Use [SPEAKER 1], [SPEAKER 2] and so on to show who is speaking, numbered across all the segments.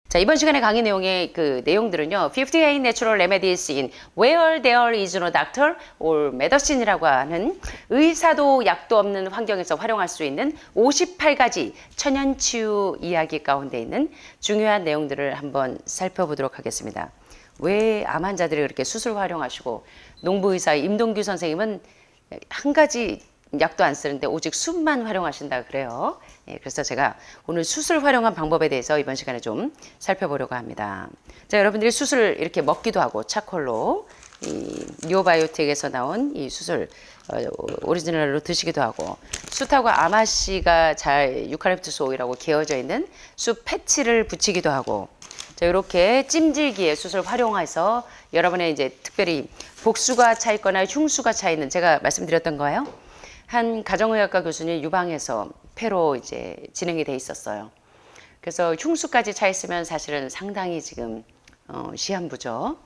[SPEAKER 1] 자, 이번 시간의 강의 내용의 그 내용들은요. 58 Natural Remedies in Where There is no Doctor or Medicine이라고 하는 의사도 약도 없는 환경에서 활용할 수 있는 58가지 천연치유 이야기 가운데 있는 중요한 내용들을 한번 살펴보도록 하겠습니다. 왜 암 환자들이 그렇게 수술 활용하시고 농부의사 임동규 선생님은 한 가지 약도 안 쓰는데 오직 숯만 활용하신다 그래요. 예, 그래서 제가 오늘 숯을 활용한 방법에 대해서 이번 시간에 좀 살펴보려고 합니다. 자, 여러분들이 숯을 이렇게 먹기도 하고 차콜로 이 니오바이오텍에서 나온 이 숯을 오리지널로 드시기도 하고 숯하고 아마씨가 잘 유칼립투스 오일하고 개어져 있는 숯 패치를 붙이기도 하고 자, 이렇게 찜질기에 숯을 활용해서 여러분의 이제 특별히 복수가 차 있거나 흉수가 차 있는 제가 말씀드렸던 거예요. 한 가정의학과 교수님 유방에서 폐로 이제 진행이 돼 있었어요. 그래서 흉수까지 차 있으면 사실은 상당히 지금 시한부죠.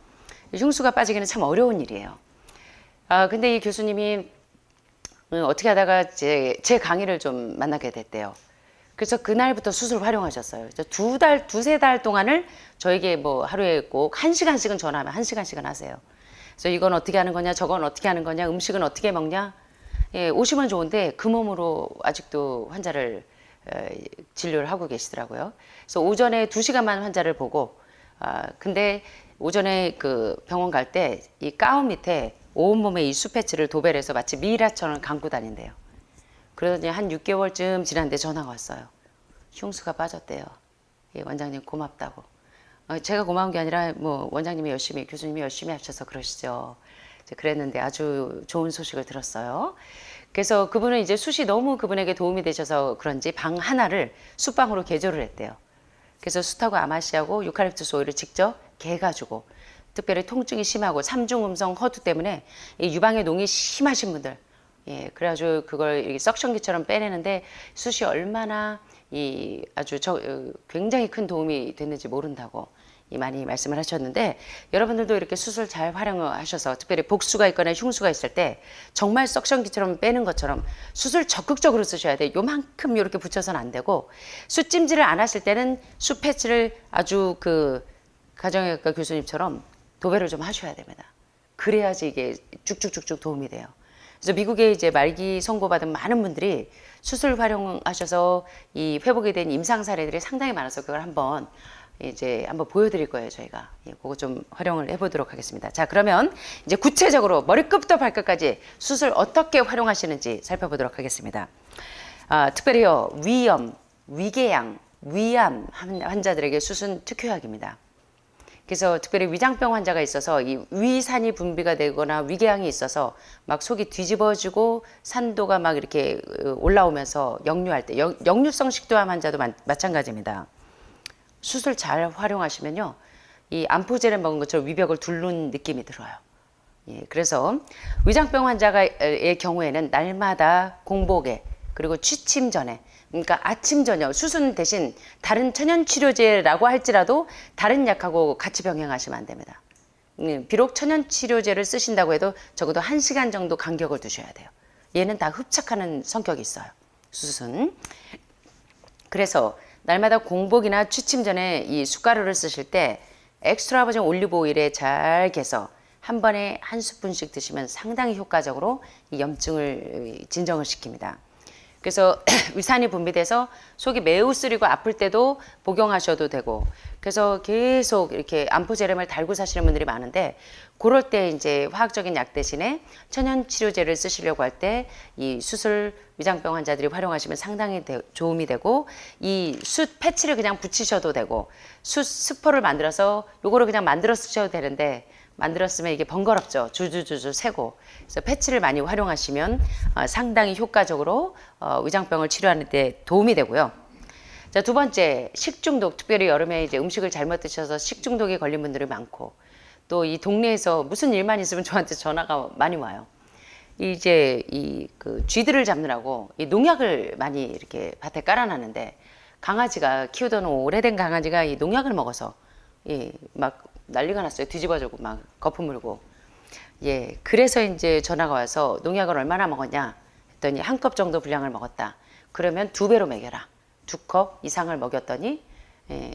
[SPEAKER 1] 흉수가 빠지기는 참 어려운 일이에요. 근데 이 교수님이 어떻게 하다가 제 강의를 좀 만나게 됐대요. 그래서 그날부터 숯을 활용하셨어요. 두세 달 동안을 저에게 뭐 하루에 꼭 1시간씩은 전화하면 1시간씩은 하세요. 그래서 이건 어떻게 하는 거냐, 저건 어떻게 하는 거냐, 음식은 어떻게 먹냐. 예, 오시면 좋은데 그 몸으로 아직도 환자를 진료를 하고 계시더라고요. 그래서 오전에 2시간만 환자를 보고, 근데 오전에 그 병원 갈 때 이 가운 밑에 온몸에 이 수패치를 도배를 해서 마치 미라처럼 감고 다닌대요. 그러더니 한 6개월쯤 지났는데 전화가 왔어요. 흉수가 빠졌대요. 예, 원장님 고맙다고. 제가 고마운 게 아니라 뭐 원장님이 열심히, 교수님이 열심히 하셔서 그러시죠. 그랬는데 아주 좋은 소식을 들었어요. 그래서 그분은 이제 숯이 너무 그분에게 도움이 되셔서 그런지 방 하나를 숯방으로 개조를 했대요. 그래서 숯하고 아마씨하고 유칼립투스 오일을 직접 개가지고 특별히 통증이 심하고 삼중음성 허두 때문에 이 유방의 농이 심하신 분들 예, 그래가지고 그걸 이렇게 석션기처럼 빼내는데 숯이 얼마나 이 아주 굉장히 큰 도움이 됐는지 모른다고 많이 말씀을 하셨는데 여러분들도 이렇게 숯을 잘 활용하셔서 특별히 복수가 있거나 흉수가 있을 때 정말 석션기처럼 빼는 것처럼 숯을 적극적으로 쓰셔야 돼요. 요만큼 이렇게 붙여서는 안 되고 숯찜질을 안 하실 때는 숯 패치를 아주 그 가정의학과 교수님처럼 도배를 좀 하셔야 됩니다. 그래야지 이게 쭉쭉쭉쭉 도움이 돼요. 그래서 미국에 이제 말기 선고받은 많은 분들이 숯을 활용하셔서 이 회복이 된 임상 사례들이 상당히 많아서 그걸 한번 보여드릴 거예요, 저희가. 예, 그거 좀 활용을 해보도록 하겠습니다. 자, 그러면 이제 구체적으로 머리끝부터 발끝까지 숯을 어떻게 활용하시는지 살펴보도록 하겠습니다. 특별히요, 위염, 위궤양, 위암 환자들에게 숯은 특효약입니다. 그래서 특별히 위장병 환자가 있어서 이 위산이 분비가 되거나 위궤양이 있어서 막 속이 뒤집어지고 산도가 막 이렇게 올라오면서 역류할 때, 역류성 식도암 환자도 마찬가지입니다. 숯을 잘 활용하시면요, 이 암포제를 먹은 것처럼 위벽을 두른 느낌이 들어요. 예, 그래서 위장병 환자의 경우에는 날마다 공복에 그리고 취침 전에 그러니까 아침 저녁 숯은 대신 다른 천연치료제라고 할지라도 다른 약하고 같이 병행하시면 안 됩니다. 비록 천연치료제를 쓰신다고 해도 적어도 1시간 정도 간격을 두셔야 돼요. 얘는 다 흡착하는 성격이 있어요, 숯은. 그래서 날마다 공복이나 취침 전에 이 숯가루를 쓰실 때 엑스트라 버진 올리브 오일에 잘 개서 한 번에 한 스푼씩 드시면 상당히 효과적으로 이 염증을 진정을 시킵니다. 그래서 위산이 분비돼서 속이 매우 쓰리고 아플 때도 복용하셔도 되고 그래서 계속 이렇게 암포제름을 달고 사시는 분들이 많은데 그럴 때 이제 화학적인 약 대신에 천연 치료제를 쓰시려고 할 때 이 숯을 위장병 환자들이 활용하시면 상당히 도움이 되고 이 숯 패치를 그냥 붙이셔도 되고 숯 스포를 만들어서 요거를 그냥 만들어 쓰셔도 되는데 만들었으면 이게 번거롭죠. 주주주주 세고. 그래서 패치를 많이 활용하시면 상당히 효과적으로 위장병을 치료하는 데 도움이 되고요. 자, 두 번째, 식중독. 특별히 여름에 이제 음식을 잘못 드셔서 식중독에 걸린 분들이 많고 또 이 동네에서 무슨 일만 있으면 저한테 전화가 많이 와요. 이제 그 쥐들을 잡느라고 이 농약을 많이 이렇게 밭에 깔아놨는데 강아지가 키우던 오래된 강아지가 이 농약을 먹어서 예, 막 난리가 났어요. 뒤집어지고 막 거품 물고. 예, 그래서 이제 전화가 와서 농약을 얼마나 먹었냐 했더니 한 컵 정도 분량을 먹었다. 그러면 2배로 먹여라. 2컵 이상을 먹였더니 예,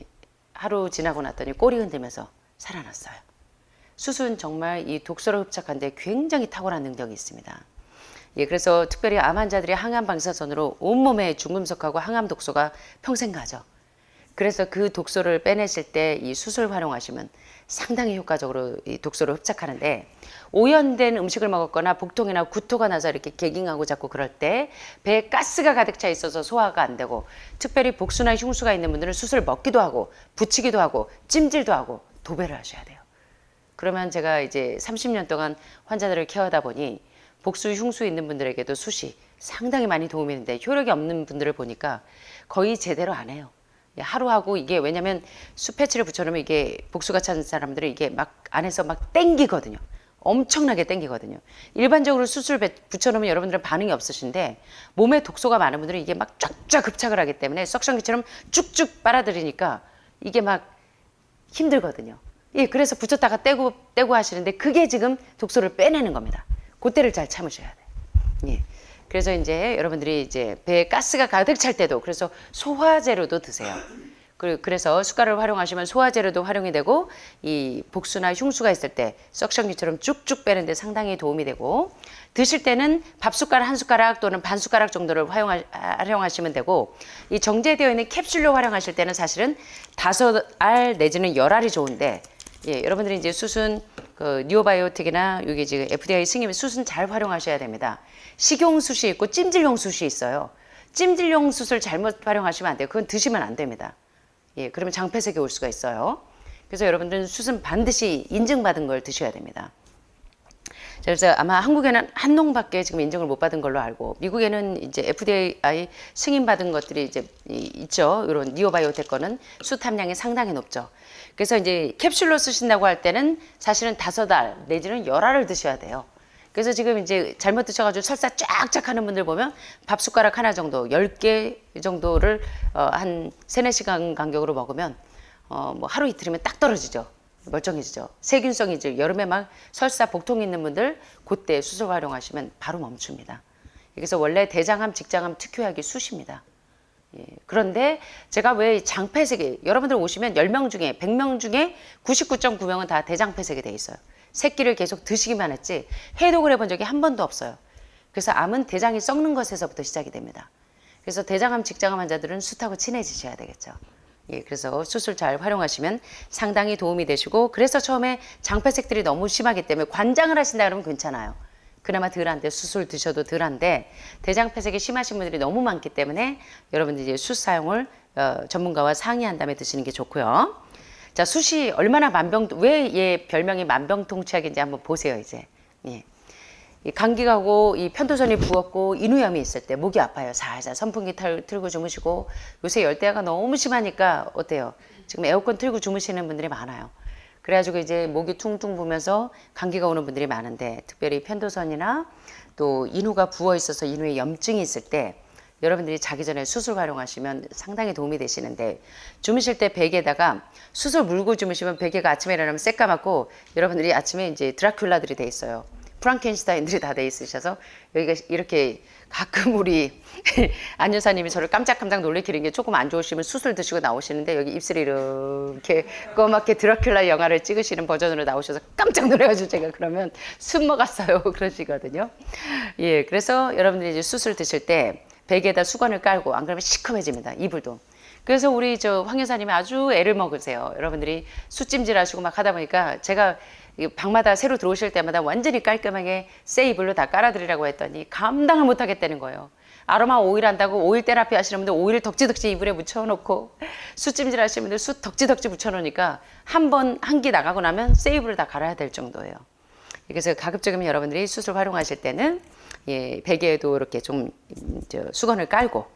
[SPEAKER 1] 하루 지나고 났더니 꼬리 흔들면서 살아났어요. 숯은 정말 이 독소를 흡착하는데 굉장히 탁월한 능력이 있습니다. 예, 그래서 특별히 암 환자들이 항암 방사선으로 온몸에 중금속하고 항암 독소가 평생 가죠. 그래서 그 독소를 빼내실 때 이 숯을 활용하시면 상당히 효과적으로 이 독소를 흡착하는데, 오염된 음식을 먹었거나 복통이나 구토가 나서 이렇게 개깅하고 자꾸 그럴 때 배에 가스가 가득 차 있어서 소화가 안 되고, 특별히 복수나 흉수가 있는 분들은 숯을 먹기도 하고 붙이기도 하고 찜질도 하고 도배를 하셔야 돼요. 그러면 제가 이제 30년 동안 환자들을 케어하다 보니 복수 흉수 있는 분들에게도 숯이 상당히 많이 도움이 되는데, 효력이 없는 분들을 보니까 거의 제대로 안 해요. 하루 하고, 이게 왜냐면 숯 패치를 붙여놓으면 이게 복수가 찬 사람들은 이게 막 안에서 막 땡기거든요. 엄청나게 땡기거든요. 일반적으로 숯을 붙여놓으면 여러분들은 반응이 없으신데, 몸에 독소가 많은 분들은 이게 막 쫙쫙 흡착을 하기 때문에 석션기처럼 쭉쭉 빨아들이니까 이게 막 힘들거든요. 예, 그래서 붙였다가 떼고 하시는데, 그게 지금 독소를 빼내는 겁니다. 그때를 잘 참으셔야 돼요. 예. 그래서 이제 여러분들이 이제 배에 가스가 가득 찰 때도, 그래서 소화제로도 드세요. 그래서 숟가락을 활용하시면 소화제로도 활용이 되고, 이 복수나 흉수가 있을 때 석션기처럼 쭉쭉 빼는데 상당히 도움이 되고, 드실 때는 밥숟가락 한 숟가락 또는 반 숟가락 정도를 활용하시면 되고, 이 정제되어 있는 캡슐로 활용하실 때는 사실은 5알 내지는 10알이 좋은데, 예, 여러분들이 이제 숯은 그 뉴오바이오틱이나 여기 지금 FDA 승인의 숯은 잘 활용하셔야 됩니다. 식용 숯이 있고 찜질용 숯이 있어요. 찜질용 숯을 잘못 활용하시면 안 돼요. 그건 드시면 안 됩니다. 예, 그러면 장폐색이 올 수가 있어요. 그래서 여러분들은 숯은 반드시 인증받은 걸 드셔야 됩니다. 그래서 아마 한국에는 한 농밖에 지금 인증을 못 받은 걸로 알고, 미국에는 이제 FDA 승인받은 것들이 이제 있죠. 이런 니오바이오텍 거는 숯 함량이 상당히 높죠. 그래서 이제 캡슐로 쓰신다고 할 때는 사실은 5알 내지는 10알을 드셔야 돼요. 그래서 지금 이제 잘못 드셔가지고 설사 쫙쫙 하는 분들 보면 밥 숟가락 하나 정도, 10개 정도를 한 3-4시간 간격으로 먹으면 뭐 하루 이틀이면 딱 떨어지죠. 멀쩡해지죠. 세균성이 이제 여름에 막 설사 복통 있는 분들 그때 숯을 활용하시면 바로 멈춥니다. 그래서 원래 대장암, 직장암 특효약이 숯입니다. 예. 그런데 제가 왜 장폐색이, 여러분들 오시면 10명 중에 100명 중에 99.9명은 다 대장폐색이 돼 있어요. 새끼를 계속 드시기만 했지 해독을 해본 적이 한 번도 없어요. 그래서 암은 대장이 썩는 것에서부터 시작이 됩니다. 그래서 대장암, 직장암 환자들은 숯하고 친해지셔야 되겠죠. 예, 그래서 숯을 잘 활용하시면 상당히 도움이 되시고, 그래서 처음에 장폐색들이 너무 심하기 때문에 관장을 하신다 그러면 괜찮아요. 그나마 덜한데, 숯을 드셔도 덜한데 대장폐색이 심하신 분들이 너무 많기 때문에 여러분들이 이제 숯 사용을 전문가와 상의한 다음에 드시는 게 좋고요. 자, 숯이 얼마나 왜 얘 별명이 만병통치약인지 한번 보세요, 이제. 예. 이 감기가 오고 이 편도선이 부었고 인후염이 있을 때 목이 아파요. 살살 선풍기 틀고 주무시고, 요새 열대야가 너무 심하니까 어때요? 지금 에어컨 틀고 주무시는 분들이 많아요. 그래가지고 이제 목이 퉁퉁 부면서 감기가 오는 분들이 많은데, 특별히 편도선이나 또 인후가 부어 있어서 인후에 염증이 있을 때 여러분들이 자기 전에 숯을 활용하시면 상당히 도움이 되시는데, 주무실 때 베개에다가 숯을 물고 주무시면 베개가 아침에 일어나면 새까맣고 여러분들이 아침에 이제 드라큘라들이 돼 있어요. 프랑켄슈타인들이 다 돼 있으셔서 여기가 이렇게, 가끔 우리 안 여사님이 저를 깜짝깜짝 놀래키는 게, 조금 안 좋으시면 숯을 드시고 나오시는데 여기 입술이 이렇게 꺼맣게 드라큘라 영화를 찍으시는 버전으로 나오셔서 깜짝 놀래가지고 제가 그러면 숯 먹었어요 그러시거든요. 예, 그래서 여러분들이 이제 숯을 드실 때 베개에다 수건을 깔고, 안 그러면 시커매집니다, 이불도. 그래서 우리 황 여사님이 아주 애를 먹으세요. 여러분들이 숯찜질 하시고 막 하다 보니까 제가 방마다 새로 들어오실 때마다 완전히 깔끔하게 새 이불로 다 깔아드리라고 했더니 감당을 못 하겠다는 거예요. 아로마 오일 한다고 오일 테라피 하시는 분들 오일 덕지덕지 이불에 묻혀놓고, 숯찜질 하시는 분들 숯 덕지덕지 묻혀놓으니까 한 끼 나가고 나면 새 이불을 다 갈아야 될 정도예요. 그래서 가급적이면 여러분들이 숯을 활용하실 때는 예, 베개에도 이렇게 좀 수건을 깔고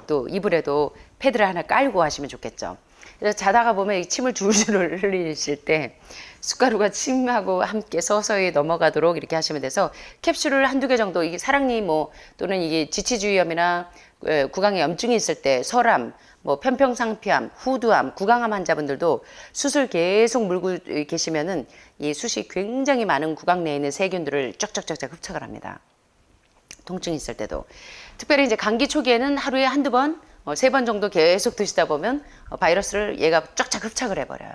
[SPEAKER 1] 또 이불에도 패드를 하나 깔고 하시면 좋겠죠. 그래서 자다가 보면 이 침을 줄줄 흘리실 때 숟가루가 침하고 함께 서서히 넘어가도록 이렇게 하시면 돼서, 캡슐을 1-2개 정도, 이게 사랑니 또는 이게 지치주의염이나 구강에 염증이 있을 때, 설암, 뭐 편평상피암, 후두암, 구강암 환자분들도 숯을 계속 물고 계시면은 이 숯이 굉장히 많은 구강 내에 있는 세균들을 쫙쫙쫙쫙 흡착을 합니다. 통증이 있을 때도. 특별히 이제 감기 초기에는 하루에 한두 번, 3번 정도 계속 드시다 보면 바이러스를 얘가 쫙쫙 흡착을 해버려요.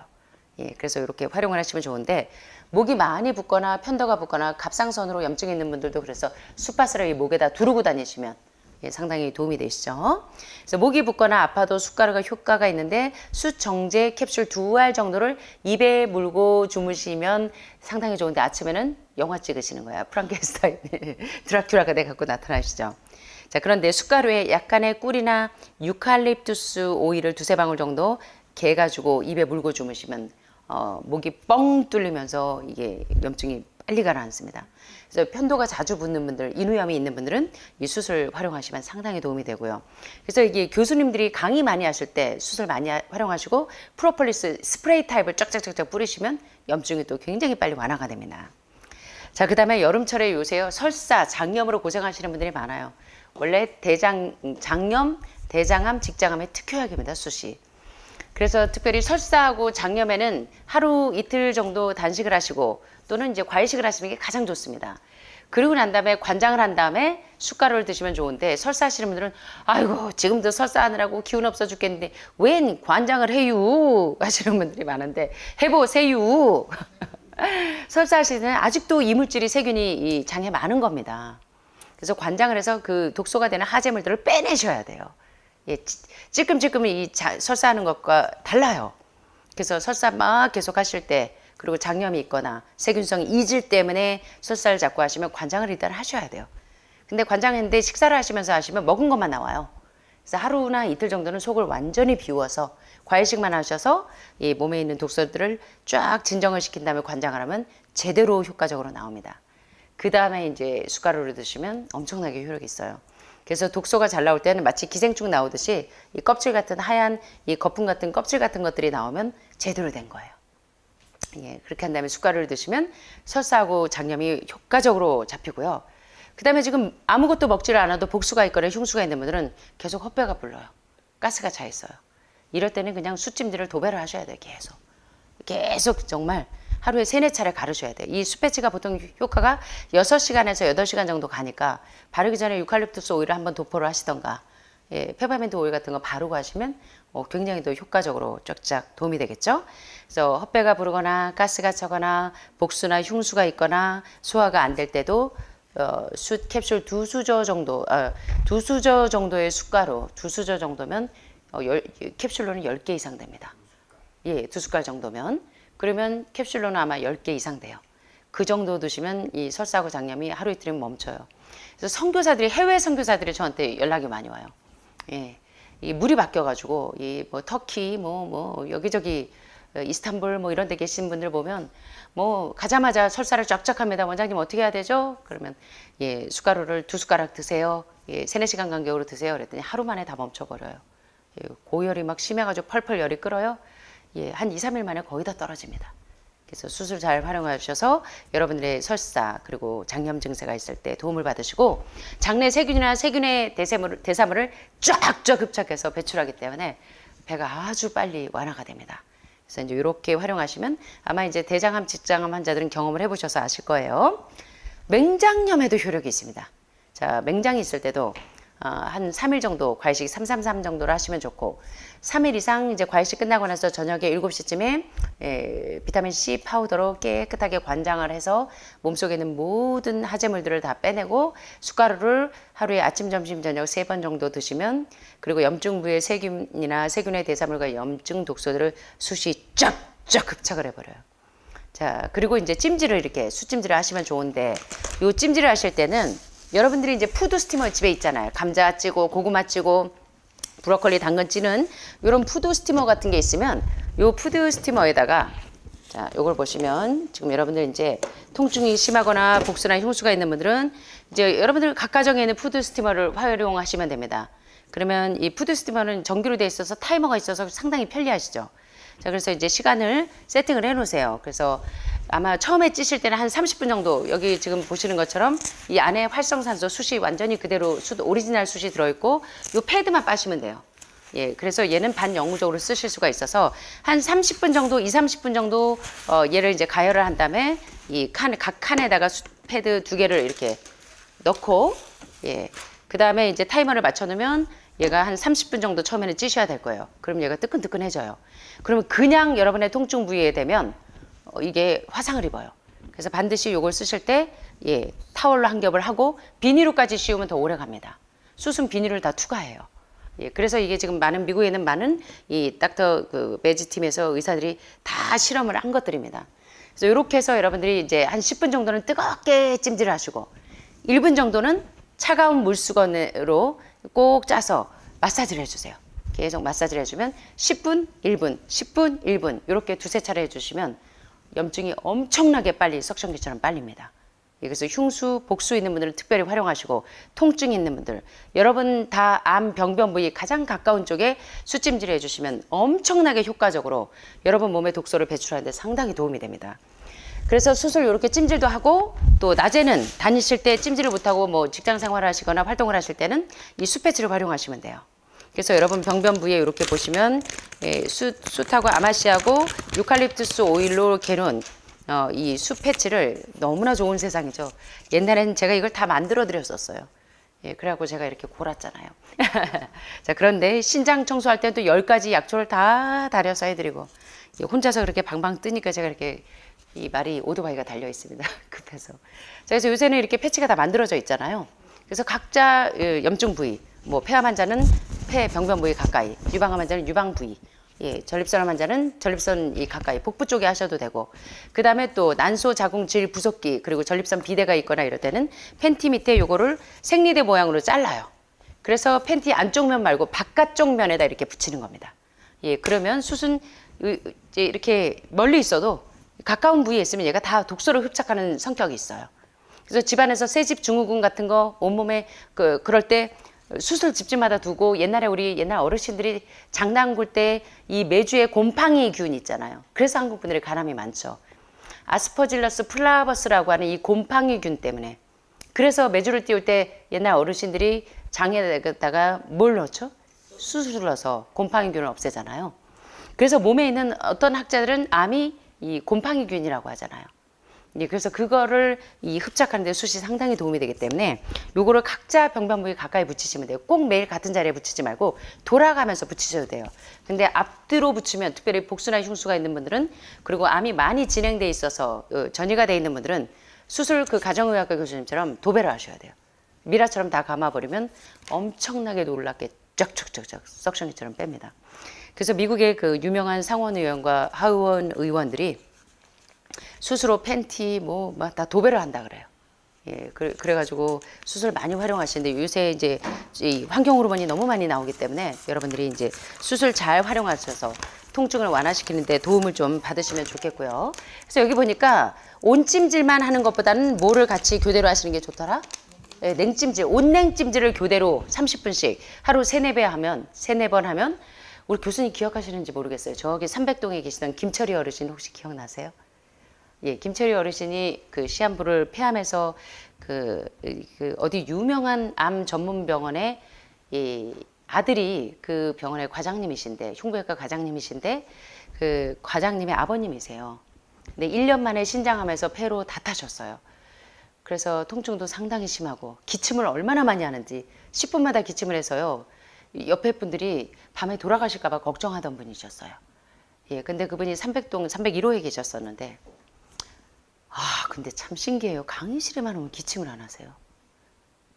[SPEAKER 1] 예, 그래서 이렇게 활용을 하시면 좋은데, 목이 많이 붓거나 편도가 붓거나 갑상선으로 염증이 있는 분들도 그래서 숯밭을 이 목에다 두르고 다니시면 예, 상당히 도움이 되시죠. 그래서 목이 붓거나 아파도 숯가루가 효과가 있는데 숯 정제 캡슐 2알 정도를 입에 물고 주무시면 상당히 좋은데, 아침에는 영화 찍으시는 거야. 프랑켄스타인 드라큘라가 돼 갖고 나타나시죠. 자, 그런데 숯가루에 약간의 꿀이나 유칼립투스 오일을 2-3방울 정도 개가지고 입에 물고 주무시면 목이 뻥 뚫리면서 이게 염증이 빨리 가라앉습니다. 그래서 편도가 자주 붓는 분들, 인후염이 있는 분들은 이 숯을 활용하시면 상당히 도움이 되고요. 그래서 이게 교수님들이 강의 많이 하실 때 숯을 많이 활용하시고 프로폴리스 스프레이 타입을 쫙쫙쫙쫙 뿌리시면 염증이 또 굉장히 빨리 완화가 됩니다. 자, 그 다음에 여름철에 요새요, 설사, 장염으로 고생하시는 분들이 많아요. 원래 장염, 대장암, 직장암의 특효약입니다, 숯이. 그래서 특별히 설사하고 장염에는 하루 이틀 정도 단식을 하시고 또는 이제 과일식을 하시는 게 가장 좋습니다. 그리고 난 다음에 관장을 한 다음에 숟가루를 드시면 좋은데, 설사하시는 분들은 아이고 지금도 설사하느라고 기운 없어 죽겠는데 웬 관장을 해유 하시는 분들이 많은데, 해보세요. 설사하실 때는 아직도 이물질이 세균이 이 장에 많은 겁니다. 그래서 관장을 해서 그 독소가 되는 하재물들을 빼내셔야 돼요. 예, 찔끔찔끔 이 설사하는 것과 달라요. 그래서 설사 막 계속 하실 때, 그리고 장염이 있거나 세균성 이질 때문에 설사를 자꾸 하시면 관장을 일단 하셔야 돼요. 근데 관장했는데 식사를 하시면서 하시면 먹은 것만 나와요. 그래서 하루나 이틀 정도는 속을 완전히 비워서 과일식만 하셔서 이 몸에 있는 독소들을 쫙 진정을 시킨 다음에 관장을 하면 제대로 효과적으로 나옵니다. 그 다음에 이제 숟가루를 드시면 엄청나게 효력이 있어요. 그래서 독소가 잘 나올 때는 마치 기생충 나오듯이 이 껍질 같은 하얀 이 거품 같은 껍질 같은 것들이 나오면 제대로 된 거예요. 예, 그렇게 한 다음에 숟가루를 드시면 설사하고 장염이 효과적으로 잡히고요. 그 다음에 지금 아무것도 먹지를 않아도 복수가 있거나 흉수가 있는 분들은 계속 헛배가 불러요. 가스가 차 있어요. 이럴 때는 그냥 숯찜질을 도배를 하셔야 돼요. 계속 정말 하루에 3-4차례 가르셔야 돼요. 이 숯배치가 보통 효과가 6시간에서 8시간 정도 가니까 바르기 전에 유칼립투스 오일을 한번 도포를 하시던가, 예, 페퍼민트 오일 같은 거 바르고 하시면 굉장히 더 효과적으로 쫙쫙 도움이 되겠죠. 그래서 헛배가 부르거나 가스가 차거나 복수나 흉수가 있거나 소화가 안 될 때도 숯 캡슐 2수저 정도, 2수저 정도의 숟가루, 2수저 정도면 캡슐로는 10개 이상 됩니다. 예, 2숟갈 정도면. 그러면 캡슐로는 아마 10개 이상 돼요. 그 정도 드시면 이 설사하고 장염이 하루 이틀이면 멈춰요. 그래서 선교사들이, 해외 선교사들이 저한테 연락이 많이 와요. 예, 이 물이 바뀌어가지고 이 뭐 터키 뭐 여기저기 이스탄불 뭐 이런 데 계신 분들 보면 뭐 가자마자 설사를 쫙쫙 합니다. 원장님 어떻게 해야 되죠? 그러면 예, 숟가루를 2숟가락 드세요. 예, 3-4시간 간격으로 드세요. 그랬더니 하루 만에 다 멈춰버려요. 예, 고열이 막 심해가지고 펄펄 열이 끓어요. 예, 한 2-3일 만에 거의 다 떨어집니다. 그래서 숯을 잘 활용하셔서 여러분들의 설사 그리고 장염 증세가 있을 때 도움을 받으시고, 장내 세균이나 세균의 대사물을 쫙쫙 흡착해서 배출하기 때문에 배가 아주 빨리 완화가 됩니다. 그래서 이제 이렇게 활용하시면 아마 이제 대장암, 직장암 환자들은 경험을 해보셔서 아실 거예요. 맹장염에도 효력이 있습니다. 자, 맹장이 있을 때도 한 3일 정도 과일식 333 정도로 하시면 좋고, 3일 이상 이제 과일식 끝나고 나서 저녁에 7시쯤에 비타민 C 파우더로 깨끗하게 관장을 해서 몸속에 있는 모든 하재물들을 다 빼내고 숟가루를 하루에 아침, 점심, 저녁 3번 정도 드시면, 그리고 염증 부의 세균이나 세균의 대사물과 염증 독소들을 숯이 쫙쫙 흡착을 해버려요. 자, 그리고 이제 찜질을 이렇게 숯찜질을 하시면 좋은데, 요 찜질을 하실 때는 여러분들이 이제 푸드 스티머 집에 있잖아요. 감자 찌고 고구마 찌고 브로콜리 당근 찌는 이런 푸드 스티머 같은 게 있으면, 요 푸드 스티머에다가, 자, 요걸 보시면 지금 여러분들 이제 통증이 심하거나 복수나 흉수가 있는 분들은 이제 여러분들 각 가정에 있는 푸드 스티머를 활용하시면 됩니다. 그러면 이 푸드 스티머는 전기로 되어 있어서 타이머가 있어서 상당히 편리하시죠. 자, 그래서 이제 시간을 세팅을 해 놓으세요. 그래서 아마 처음에 찌실 때는 한 30분 정도, 여기 지금 보시는 것처럼 이 안에 활성산소 숯이 완전히 그대로 숯, 오리지널 숯이 들어있고 요 패드만 빠시면 돼요. 예, 그래서 얘는 반영구적으로 쓰실 수가 있어서 한 30분 정도, 2, 30분 정도 얘를 이제 가열을 한 다음에 이 각 칸에다가 패드 2개를 이렇게 넣고 예, 그 다음에 이제 타이머를 맞춰 놓으면 얘가 한 30분 정도 처음에는 찌셔야 될 거예요. 그럼 얘가 뜨끈뜨끈해져요. 그러면 그냥 여러분의 통증 부위에 대면 이게 화상을 입어요. 그래서 반드시 요걸 쓰실 때 예, 타월로 한 겹을 하고 비닐로까지 씌우면 더 오래 갑니다. 숯은 비닐을 다 투과해요. 예, 그래서 이게 지금 미국에 있는 많은 이 닥터 그 매지 팀에서 의사들이 다 실험을 한 것들입니다. 그래서 이렇게 해서 여러분들이 이제 한 10분 정도는 뜨겁게 찜질을 하시고 1분 정도는 차가운 물수건으로 꼭 짜서 마사지를 해주세요. 계속 마사지를 해주면 10분, 1분, 10분, 1분 이렇게 두세 차례 해주시면 염증이 엄청나게 빨리 석션기처럼 빨립니다. 그래서 흉수, 복수 있는 분들은 특별히 활용하시고 통증이 있는 분들 여러분 다 암 병변 부위 가장 가까운 쪽에 숯찜질을 해주시면 엄청나게 효과적으로 여러분 몸의 독소를 배출하는 데 상당히 도움이 됩니다. 그래서 수술 이렇게 찜질도 하고 또 낮에는 다니실 때 찜질을 못하고 뭐 직장 생활을 하시거나 활동을 하실 때는 이 숯패치를 활용하시면 돼요. 그래서 여러분 병변 부위에 이렇게 보시면 예, 숯하고 아마씨하고 유칼립투스 오일로 개놓은 이 숯패치를 너무나 좋은 세상이죠. 옛날에는 제가 이걸 다 만들어 드렸었어요. 예, 그래갖고 제가 이렇게 골았잖아요. 자, 그런데 신장 청소할 때는 또 10가지 약초를 다 다려서 해드리고 혼자서 그렇게 방방 뜨니까 제가 이렇게 이 말이 오토바이가 달려 있습니다. 급해서. 자, 그래서 요새는 이렇게 패치가 다 만들어져 있잖아요. 그래서 각자 염증 부위, 뭐 폐암 환자는 폐 병변 부위 가까이, 유방암 환자는 유방 부위, 예, 전립선 환자는 전립선 이 가까이 복부 쪽에 하셔도 되고, 그 다음에 또 난소 자궁 질 부속기 그리고 전립선 비대가 있거나 이럴 때는 팬티 밑에 요거를 생리대 모양으로 잘라요. 그래서 팬티 안쪽 면 말고 바깥쪽 면에다 이렇게 붙이는 겁니다. 예, 그러면 숯은 이렇게 멀리 있어도 가까운 부위에 있으면 얘가 다 독소를 흡착하는 성격이 있어요. 그래서 집안에서 새집 증후군 같은 거 온몸에 그럴 때 숯을 집집마다 두고 옛날 어르신들이 장난굴 때 이 메주에 곰팡이 균 있잖아요. 그래서 한국 분들이 간암이 많죠. 아스퍼질러스 플라버스라고 하는 이 곰팡이 균 때문에. 그래서 메주를 띄울 때 옛날 어르신들이 장에다가 뭘 넣죠? 숯을 넣어서 곰팡이균을 없애잖아요. 그래서 몸에 있는 어떤 학자들은 암이 이 곰팡이균이라고 하잖아요. 그래서 그거를 이 흡착하는 데 숯이 상당히 도움이 되기 때문에 요거를 각자 병변 부위 가까이 붙이시면 돼요. 꼭 매일 같은 자리에 붙이지 말고 돌아가면서 붙이셔도 돼요. 근데 앞뒤로 붙이면 특별히 복수나 흉수가 있는 분들은 그리고 암이 많이 진행돼 있어서 전이가 돼 있는 분들은 수술 그 가정의학과 교수님처럼 도배를 하셔야 돼요. 미라처럼 다 감아버리면 엄청나게 놀랍게 쫙쫙쫙쫙 석션기처럼 뺍니다. 그래서 미국의 그 유명한 상원 의원과 하의원 의원들이 수술로 팬티 뭐 막 다 도배를 한다 그래요. 예, 그래가지고 수술 많이 활용하시는데 요새 이제 이 환경 호르몬이 너무 많이 나오기 때문에 여러분들이 이제 수술 잘 활용하셔서 통증을 완화시키는데 도움을 좀 받으시면 좋겠고요. 그래서 여기 보니까 온찜질만 하는 것보다는 뭐를 같이 교대로 하시는 게 좋더라? 예, 냉찜질, 온냉찜질을 교대로 30분씩 하루 3-4번 하면 우리 교수님 기억하시는지 모르겠어요. 저기 300동에 계시던 김철희 어르신 혹시 기억나세요? 예, 김철희 어르신이 그 시한부를 폐암해서 그 어디 유명한 암 전문 병원에 이 아들이 그 병원의 과장님이신데 흉부외과 과장님이신데 그 과장님의 아버님이세요. 근데 1년 만에 신장암에서 폐로 다 타셨어요. 그래서 통증도 상당히 심하고 기침을 얼마나 많이 하는지 10분마다 기침을 해서요. 옆에 분들이 밤에 돌아가실까 봐 걱정하던 분이셨어요. 예, 근데 그분이 300동 301호에 계셨었는데 근데 참 신기해요. 강의실에만 오면 기침을 안 하세요.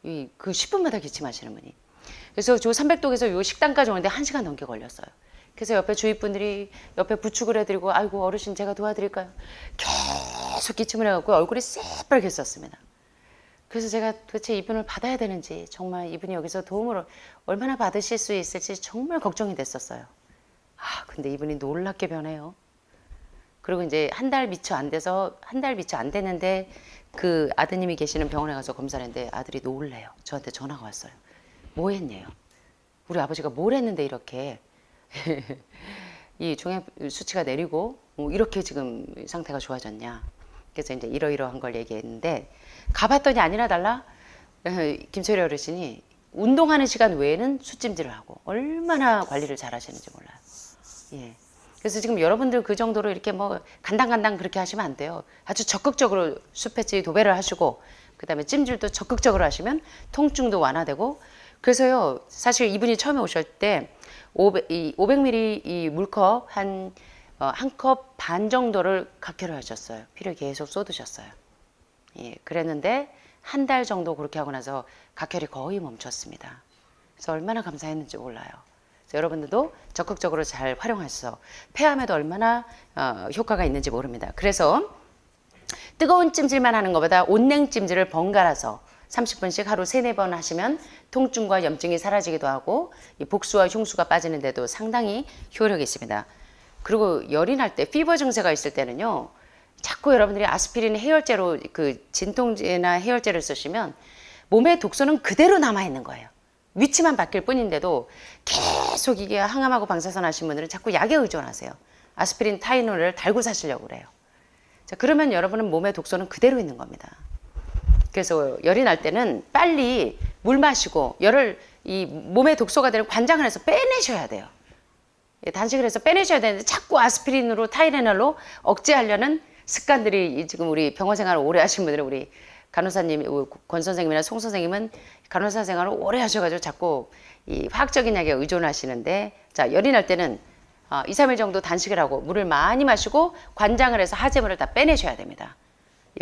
[SPEAKER 1] 그 10분마다 기침하시는 분이. 그래서 저 300동에서 요 식당까지 오는데 1시간 넘게 걸렸어요. 그래서 옆에 주위 분들이 옆에 부축을 해드리고 아이고 어르신 제가 도와드릴까요? 계속 기침을 해갖고 얼굴이 새빨개 썼습니다. 그래서 제가 도대체 이분을 받아야 되는지 정말 이분이 여기서 도움을 얼마나 받으실 수 있을지 정말 걱정이 됐었어요. 근데 이분이 놀랍게 변해요. 그리고 이제 한 달 미처 안 됐는데 그 아드님이 계시는 병원에 가서 검사를 했는데 아들이 놀래요. 저한테 전화가 왔어요. 뭐 했냐요? 우리 아버지가 뭘 했는데 이렇게 이 종양 수치가 내리고 이렇게 지금 상태가 좋아졌냐. 그래서 이제 이러이러한 걸 얘기했는데 가봤더니 아니나 달라 김철희 어르신이 운동하는 시간 외에는 숯찜질을 하고 얼마나 관리를 잘 하시는지 몰라요. 예. 그래서 지금 여러분들 그 정도로 이렇게 뭐 간당간당 그렇게 하시면 안 돼요. 아주 적극적으로 숯배치 도배를 하시고 그다음에 찜질도 적극적으로 하시면 통증도 완화되고 그래서요. 사실 이분이 처음에 오실 때 500ml 이 물컵 한 컵 반 정도를 각혈을 하셨어요. 피를 계속 쏟으셨어요. 예, 그랬는데 한 달 정도 그렇게 하고 나서 각혈이 거의 멈췄습니다. 그래서 얼마나 감사했는지 몰라요. 그래서 여러분들도 적극적으로 잘 활용하셔서 폐암에도 얼마나 효과가 있는지 모릅니다. 그래서 뜨거운 찜질만 하는 것보다 온냉 찜질을 번갈아서 30분씩 하루 3-4번 하시면 통증과 염증이 사라지기도 하고 이 복수와 흉수가 빠지는데도 상당히 효력이 있습니다. 그리고 열이 날 때 피버 증세가 있을 때는요. 자꾸 여러분들이 아스피린 해열제로 그 진통제나 해열제를 쓰시면 몸의 독소는 그대로 남아있는 거예요. 위치만 바뀔 뿐인데도 계속 이게 항암하고 방사선 하신 분들은 자꾸 약에 의존하세요. 아스피린 타이놀을 달고 사시려고 그래요. 자, 그러면 여러분은 몸의 독소는 그대로 있는 겁니다. 그래서 열이 날 때는 빨리 물 마시고 열을 이 몸의 독소가 되는 관장을 해서 빼내셔야 돼요. 단식을 해서 빼내셔야 되는데 자꾸 아스피린으로 타이레놀로 억제하려는 습관들이 지금 우리 병원 생활을 오래 하신 분들은 우리 간호사님, 권 선생님이나 송 선생님은 간호사 생활을 오래 하셔가지고 자꾸 이 화학적인 약에 의존하시는데 자, 열이 날 때는 2-3일 정도 단식을 하고 물을 많이 마시고 관장을 해서 하재물을 다 빼내셔야 됩니다.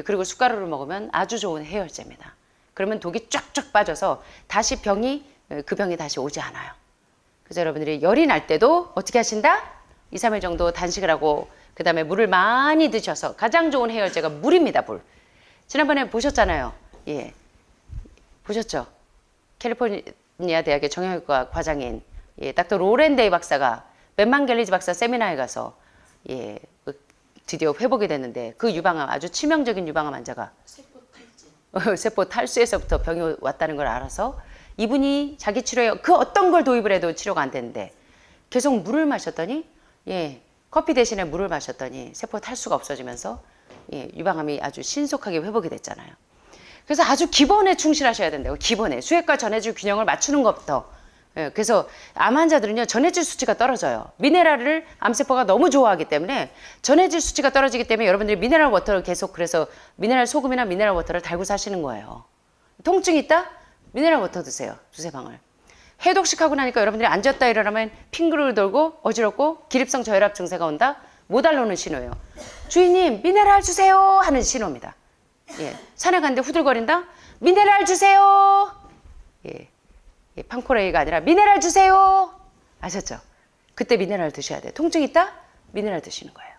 [SPEAKER 1] 그리고 숟가루를 먹으면 아주 좋은 해열제입니다. 그러면 독이 쫙쫙 빠져서 다시 그 병이 다시 오지 않아요. 그래서 여러분들이 열이 날 때도 어떻게 하신다? 2-3일 정도 단식을 하고 그 다음에 물을 많이 드셔서 가장 좋은 해열제가 물입니다. 물. 지난번에 보셨잖아요. 예, 보셨죠? 캘리포니아 대학의 정형외과 과장인 닥터 로렌데이 박사가 벤만겔리지 박사 세미나에 가서 드디어 회복이 됐는데 그 유방암 아주 치명적인 유방암 환자가 세포 탈수에서부터 병이 왔다는 걸 알아서 이분이 자기 치료에 그 어떤 걸 도입을 해도 치료가 안 되는데 계속 물을 마셨더니 커피 대신에 물을 마셨더니 세포 탈수가 없어지면서 유방암이 아주 신속하게 회복이 됐잖아요. 그래서 아주 기본에 충실하셔야 된다고. 기본에 수액과 전해질 균형을 맞추는 것부터. 그래서 암 환자들은요 전해질 수치가 떨어져요. 미네랄을 암세포가 너무 좋아하기 때문에 전해질 수치가 떨어지기 때문에 여러분들이 미네랄 워터를 계속 그래서 미네랄 소금이나 미네랄 워터를 달고 사시는 거예요. 통증이 있다? 미네랄 워터 드세요. 2-3방울. 해독식 하고 나니까 여러분들이 앉았다 일어나면 핑크를 돌고 어지럽고 기립성 저혈압 증세가 온다? 못 알려오는 신호예요. 주인님 미네랄 주세요 하는 신호입니다. 산에 갔는데 후들거린다? 미네랄 주세요. 팡코레이가 아니라 미네랄 주세요. 아셨죠? 그때 미네랄 드셔야 돼요. 통증 있다? 미네랄 드시는 거예요.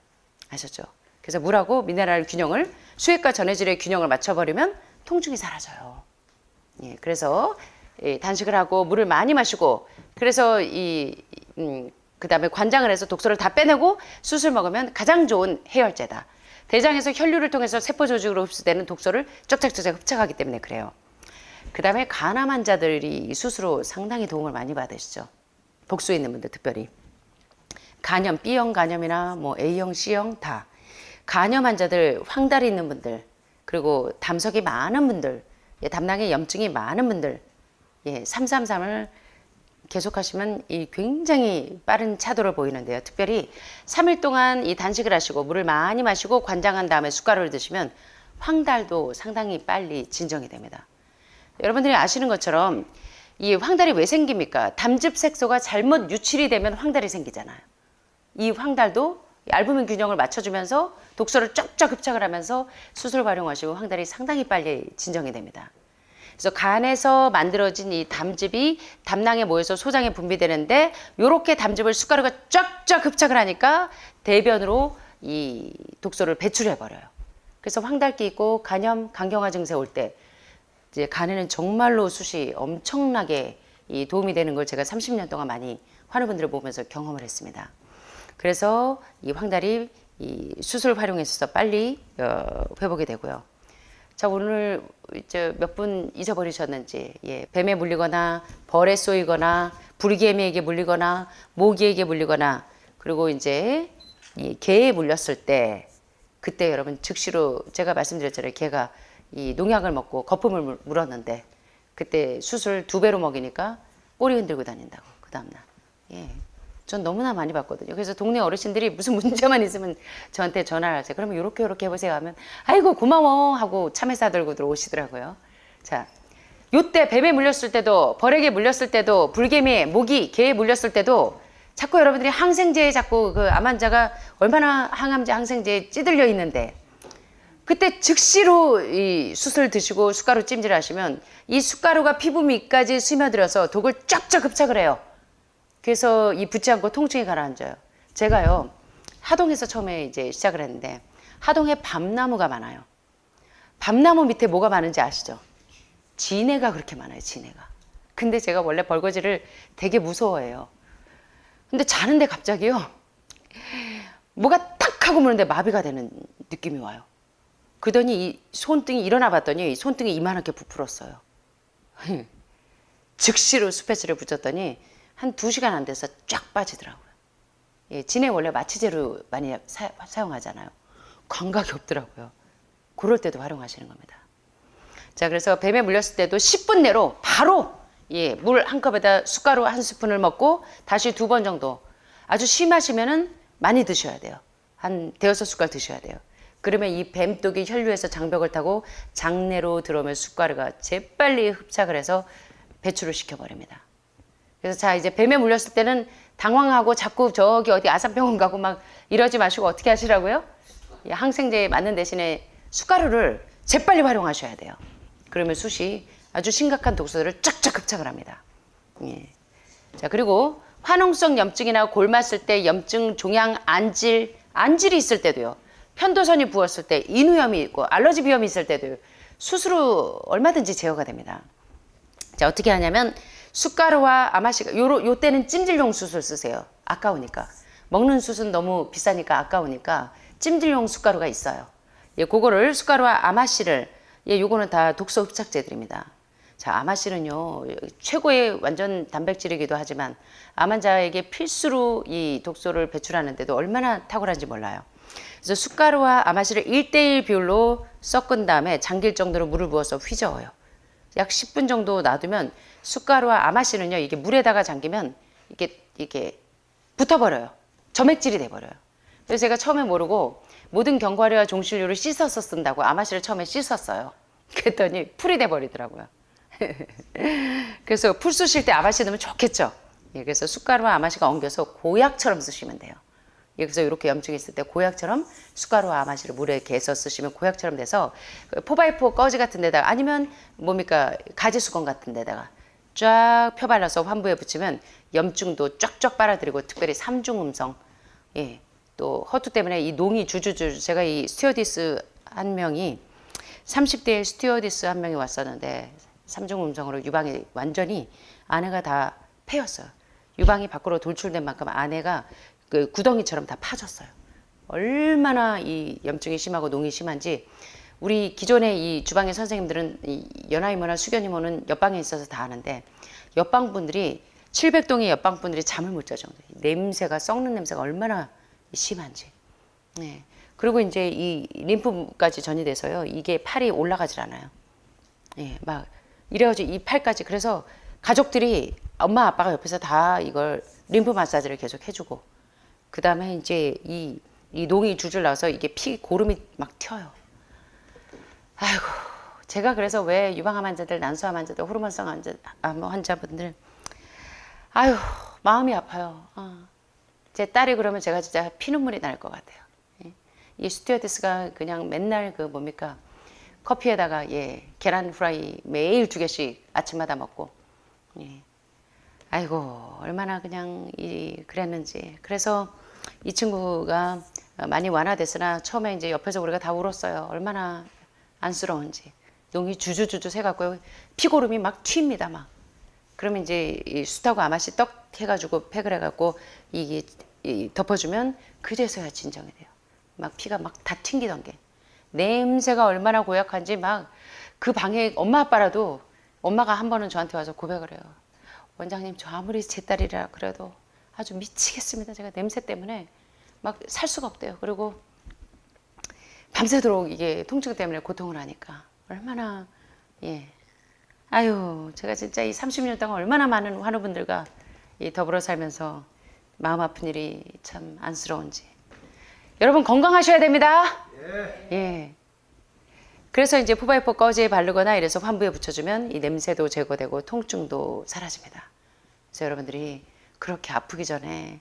[SPEAKER 1] 아셨죠? 그래서 물하고 미네랄 균형을 수액과 전해질의 균형을 맞춰버리면 통증이 사라져요. 그래서 단식을 하고 물을 많이 마시고 그래서 그 다음에 관장을 해서 독소를 다 빼내고 숯을 먹으면 가장 좋은 해열제다. 대장에서 혈류를 통해서 세포 조직으로 흡수되는 독소를 쩍짝쩍짝 흡착하기 때문에 그래요. 그 다음에 간암 환자들이 숯으로 상당히 도움을 많이 받으시죠. 복수에 있는 분들 특별히. 간염, B형 간염이나 뭐 A형, C형 다. 간염 환자들, 황달이 있는 분들, 그리고 담석이 많은 분들, 담낭에 염증이 많은 분들, 333을 계속하시면 굉장히 빠른 차도를 보이는데요. 특별히 3일 동안 이 단식을 하시고 물을 많이 마시고 관장한 다음에 숟가루를 드시면 황달도 상당히 빨리 진정이 됩니다. 여러분들이 아시는 것처럼 이 황달이 왜 생깁니까? 담즙 색소가 잘못 유출이 되면 황달이 생기잖아요. 이 황달도 알부민 균형을 맞춰주면서 독소를 쫙쫙 흡착을 하면서 숯을 활용하시고 황달이 상당히 빨리 진정이 됩니다. 그래서 간에서 만들어진 이 담즙이 담낭에 모여서 소장에 분비되는데 이렇게 담즙을 숟가루가 쫙쫙 흡착을 하니까 대변으로 이 독소를 배출해버려요. 그래서 황달기 있고 간염, 간경화 증세 올 때 이제 간에는 정말로 숯이 엄청나게 도움이 되는 걸 제가 30년 동안 많이 환우분들을 보면서 경험을 했습니다. 그래서 이 황달이 이 숯을 활용해서 빨리 회복이 되고요. 자, 오늘 이제 몇 분 잊어버리셨는지, 뱀에 물리거나 벌에 쏘이거나 부리개미에게 물리거나 모기에게 물리거나 그리고 이제 이 개에 물렸을 때 그때 여러분 즉시로 제가 말씀드렸잖아요. 개가 이 농약을 먹고 거품을 물었는데 그때 수술 2배로 먹이니까 꼬리 흔들고 다닌다고 그 다음날. 예. 전 너무나 많이 봤거든요. 그래서 동네 어르신들이 무슨 문제만 있으면 저한테 전화를 하세요. 그러면 요렇게 해보세요 하면 아이고 고마워 하고 참외 싸들고 들어오시더라고요. 자, 요때 뱀에 물렸을 때도 벌에게 물렸을 때도 불개미에 모기 개에 물렸을 때도 자꾸 여러분들이 항생제에 자꾸 그 암 환자가 얼마나 항암제 항생제에 찌들려 있는데 그때 즉시로 이 수술 드시고 숟가루 찜질 하시면 이 숟가루가 피부 밑까지 스며들어서 독을 쫙쫙 흡착을 해요. 그래서 이 붙지 않고 통증이 가라앉아요. 제가요 하동에서 처음에 이제 시작을 했는데 하동에 밤나무가 많아요. 밤나무 밑에 뭐가 많은지 아시죠? 진해가 그렇게 많아요. 진해가. 근데 제가 원래 벌거지를 되게 무서워해요. 근데 자는데 갑자기요 뭐가 탁 하고 무는데 마비가 되는 느낌이 와요. 그러더니 이 손등이 일어나 봤더니 손등이 이만하게 부풀었어요. 즉시로 스패스를 붙였더니 한 2시간 안 돼서 쫙 빠지더라고요. 예, 진해 원래 마취제로 많이 사용하잖아요. 감각이 없더라고요. 그럴 때도 활용하시는 겁니다. 자, 그래서 뱀에 물렸을 때도 10분 내로 바로 예, 물 한 컵에다 숟가루 1스푼을 먹고 다시 2번 정도 아주 심하시면은 많이 드셔야 돼요. 한 5숟갈 드셔야 돼요. 그러면 이 뱀독이 혈류에서 장벽을 타고 장내로 들어오면 숟가루가 재빨리 흡착을 해서 배출을 시켜버립니다. 그래서 자 이제 뱀에 물렸을 때는 당황하고 자꾸 저기 어디 아산병원 가고 막 이러지 마시고 어떻게 하시라고요? 예, 항생제에 맞는 대신에 숟가루를 재빨리 활용하셔야 돼요. 그러면 숯이 아주 심각한 독소들을 쫙쫙 흡착을 합니다. 예. 자 그리고 화농성 염증이나 골맞을 때 염증, 종양, 안질이 있을 때도요. 편도선이 부었을 때, 인후염이 있고 알러지 비염이 있을 때도 숯으로 얼마든지 제어가 됩니다. 자 어떻게 하냐면 숟가루와 아마씨가 요 때는 찜질용 숯을 쓰세요. 아까우니까. 먹는 숯은 너무 비싸니까 아까우니까 찜질용 숟가루가 있어요. 예, 그거를 숟가루와 아마씨를 예, 요거는 다 독소 흡착제들입니다. 자, 아마씨는요 최고의 완전 단백질이기도 하지만 암 환자에게 필수로 이 독소를 배출하는데도 얼마나 탁월한지 몰라요. 그래서 숟가루와 아마씨를 1:1 비율로 섞은 다음에 잠길 정도로 물을 부어서 휘저어요. 약 10분 정도 놔두면 숟가루와 아마씨는요 이게 물에다가 잠기면 이게 붙어버려요. 점액질이 돼버려요. 그래서 제가 처음에 모르고 모든 견과류와 종실류를 씻어서 쓴다고 아마씨를 처음에 씻었어요. 그랬더니 풀이 돼버리더라고요. 그래서 풀 쓰실 때 아마씨 넣으면 좋겠죠. 예, 그래서 숟가루와 아마씨가 엉겨서 고약처럼 쓰시면 돼요. 예, 그래서 이렇게 염증이 있을 때 고약처럼 숟가루와 아마씨를 물에 이렇게 해서 쓰시면 고약처럼 돼서 4x4 꺼지 같은 데다가 아니면 뭡니까 가지수건 같은 데다가 쫙 펴발라서 환부에 붙이면 염증도 쫙쫙 빨아들이고 특별히 삼중음성 예, 또 허투 때문에 이 농이 주주주 제가 이 스튜어디스 한 명이 30대의 스튜어디스 한 명이 왔었는데 삼중음성으로 유방이 완전히 아내가 다 패였어요. 유방이 밖으로 돌출된 만큼 아내가 그 구덩이처럼 다 파졌어요. 얼마나 이 염증이 심하고 농이 심한지 우리 기존의 이 주방의 선생님들은 이 연하이모나 수견이모는 옆방에 있어서 다 아는데 옆방분들이 700동의 옆방분들이 잠을 못 자 정도. 냄새가 썩는 냄새가 얼마나 심한지. 네. 그리고 이제 이 림프까지 전이 돼서요. 이게 팔이 올라가질 않아요. 예, 막 이래가지고 이 팔까지 그래서 가족들이 엄마 아빠가 옆에서 다 이걸 림프 마사지를 계속 해주고 그 다음에 이제 이 농이 줄줄 나와서 이게 피 고름이 막 튀어요. 아이고 제가 그래서 왜 유방암 환자들, 난소암 환자들, 호르몬성 환자분들 아유 마음이 아파요. 제 딸이 그러면 제가 진짜 피눈물이 날 것 같아요. 예. 이 스튜어디스가 그냥 맨날 그 뭡니까 커피에다가 예 계란 후라이 매일 2개씩 아침마다 먹고 예. 아이고 얼마나 그냥 그랬는지. 그래서 이 친구가 많이 완화됐으나 처음에 이제 옆에서 우리가 다 울었어요. 얼마나 안쓰러운지. 농이 주주주주 새갖고 피고름이 막 튑니다 막. 그러면 이제 이 숯하고 아마씨 떡 해가지고 팩을 해갖고 이게 덮어주면 그제서야 진정이 돼요. 막 피가 막 다 튕기던 게. 냄새가 얼마나 고약한지 막 그 방에 엄마 아빠라도 엄마가 한 번은 저한테 와서 고백을 해요. 원장님 저 아무리 제 딸이라 그래도 아주 미치겠습니다. 제가 냄새 때문에 막 살 수가 없대요. 그리고 밤새도록 이게 통증 때문에 고통을 하니까 얼마나 예 아유, 제가 진짜 이 30년 동안 얼마나 많은 환우분들과 이 더불어 살면서 마음 아픈 일이 참 안쓰러운지. 여러분 건강하셔야 됩니다. 예. 그래서 이제 4x4 꺼지에 바르거나 이래서 환부에 붙여주면 이 냄새도 제거되고 통증도 사라집니다. 그래서 여러분들이 그렇게 아프기 전에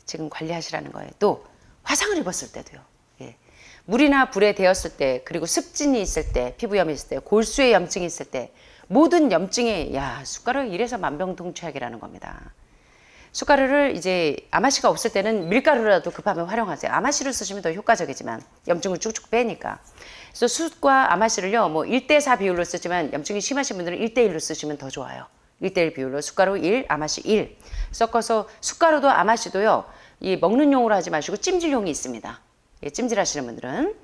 [SPEAKER 1] 지금 관리하시라는 거예요. 또 화상을 입었을 때도요. 예. 물이나 불에 데었을 때, 그리고 습진이 있을 때, 피부염이 있을 때, 골수에 염증이 있을 때, 모든 염증에 숟가루 이래서 만병통치약이라는 겁니다. 숟가루를 이제 아마씨가 없을 때는 밀가루라도 급하면 활용하세요. 아마씨를 쓰시면 더 효과적이지만 염증을 쭉쭉 빼니까. 그래서 숯과 아마씨를요, 뭐 1대4 비율로 쓰지만 염증이 심하신 분들은 1대1로 쓰시면 더 좋아요. 1대1 비율로 숟가루 1, 아마씨 1 섞어서. 숟가루도 아마씨도요, 이 먹는 용으로 하지 마시고 찜질용이 있습니다. 예, 찜질하시는 분들은.